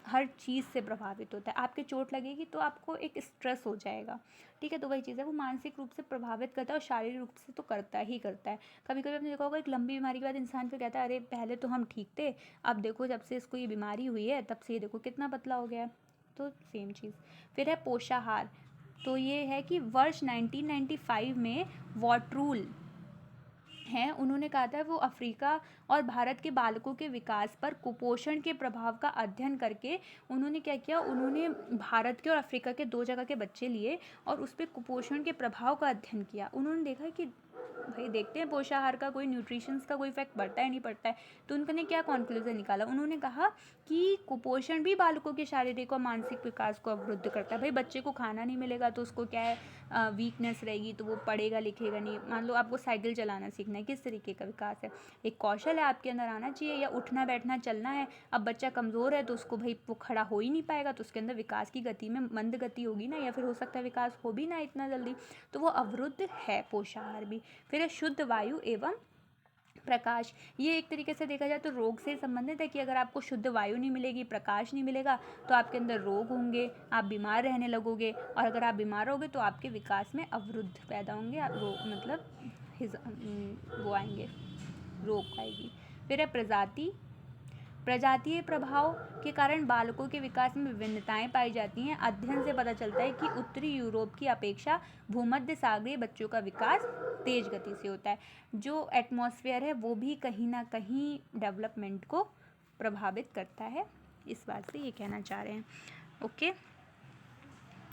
हर चीज़ से प्रभावित होता है। आपके चोट लगेगी तो आपको एक स्ट्रेस हो जाएगा, ठीक है। तो वही चीज़ है, वो मानसिक रूप से प्रभावित करता है और शारीरिक रूप से तो करता ही करता है। कभी कभी आपने देखा होगा एक लंबी बीमारी के बाद इंसान फिर कहता है अरे पहले तो हम ठीक थे, अब देखो जब से इसको ये बीमारी हुई है तब से ये देखो कितना पतला हो गया है। तो सेम चीज़। फिर है पोषाहार। तो ये है कि वर्ष 1995 में वॉटरूल हैं उन्होंने कहा था वो अफ्रीका और भारत के बालकों के विकास पर कुपोषण के प्रभाव का अध्ययन करके उन्होंने क्या किया, उन्होंने भारत के और अफ्रीका के 2 जगह के बच्चे लिए और उस पर कुपोषण के प्रभाव का अध्ययन किया। उन्होंने देखा कि भाई देखते हैं पोषाहार का कोई न्यूट्रिशंस का कोई इफेक्ट पड़ता है नहीं पड़ता है। तो उन्होंने क्या कॉन्क्लूजन निकाला, उन्होंने कहा कि कुपोषण भी बालकों के शारीरिक और मानसिक विकास को अवरुद्ध करता है। भाई बच्चे को खाना नहीं मिलेगा तो उसको क्या है, वीकनेस रहेगी, तो वो पढ़ेगा लिखेगा नहीं। मान लो आपको साइकिल चलाना सीखना है, किस तरीके का विकास है, एक कौशल है आपके अंदर आना चाहिए, या उठना बैठना चलना है। अब बच्चा कमज़ोर है तो उसको भाई वो खड़ा हो ही नहीं पाएगा, तो उसके अंदर विकास की गति में मंद गति होगी ना, या फिर हो सकता है विकास हो भी ना इतना जल्दी, तो वो अवरुद्ध है पोषाहार भी। फिर है शुद्ध वायु एवं प्रकाश। ये एक तरीके से देखा जाए तो रोग से संबंधित है कि अगर आपको शुद्ध वायु नहीं मिलेगी, प्रकाश नहीं मिलेगा, तो आपके अंदर रोग होंगे, आप बीमार रहने लगोगे, और अगर आप बीमार होगे तो आपके विकास में अवरुद्ध पैदा होंगे, आप रोग मतलब वो आएंगे, रोग आएगी। फिर है प्रजातीय प्रभाव के कारण बालकों के विकास में विभिन्नताएं पाई जाती हैं। अध्ययन से पता चलता है कि उत्तरी यूरोप की अपेक्षा भूमध्य सागरीय बच्चों का विकास तेज गति से होता है। जो एटमॉस्फेयर है वो भी कहीं ना कहीं डेवलपमेंट को प्रभावित करता है, इस बात से ये कहना चाह रहे हैं। ओके,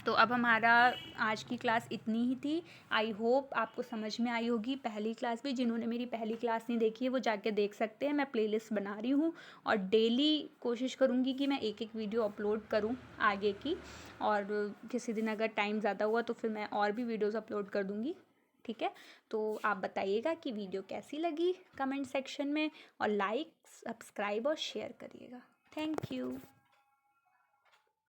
तो अब हमारा आज की क्लास इतनी ही थी। आई होप आपको समझ में आई होगी। पहली क्लास भी, जिन्होंने मेरी पहली क्लास नहीं देखी है वो जाके देख सकते हैं। मैं प्लेलिस्ट बना रही हूँ और डेली कोशिश करूँगी कि मैं एक वीडियो अपलोड करूँ आगे की, और किसी दिन अगर टाइम ज़्यादा हुआ तो फिर मैं और भी वीडियोज़ अपलोड कर दूँगी। ठीक है, तो आप बताइएगा कि वीडियो कैसी लगी कमेंट सेक्शन में, और लाइक, सब्सक्राइब और शेयर करिएगा। Thank you.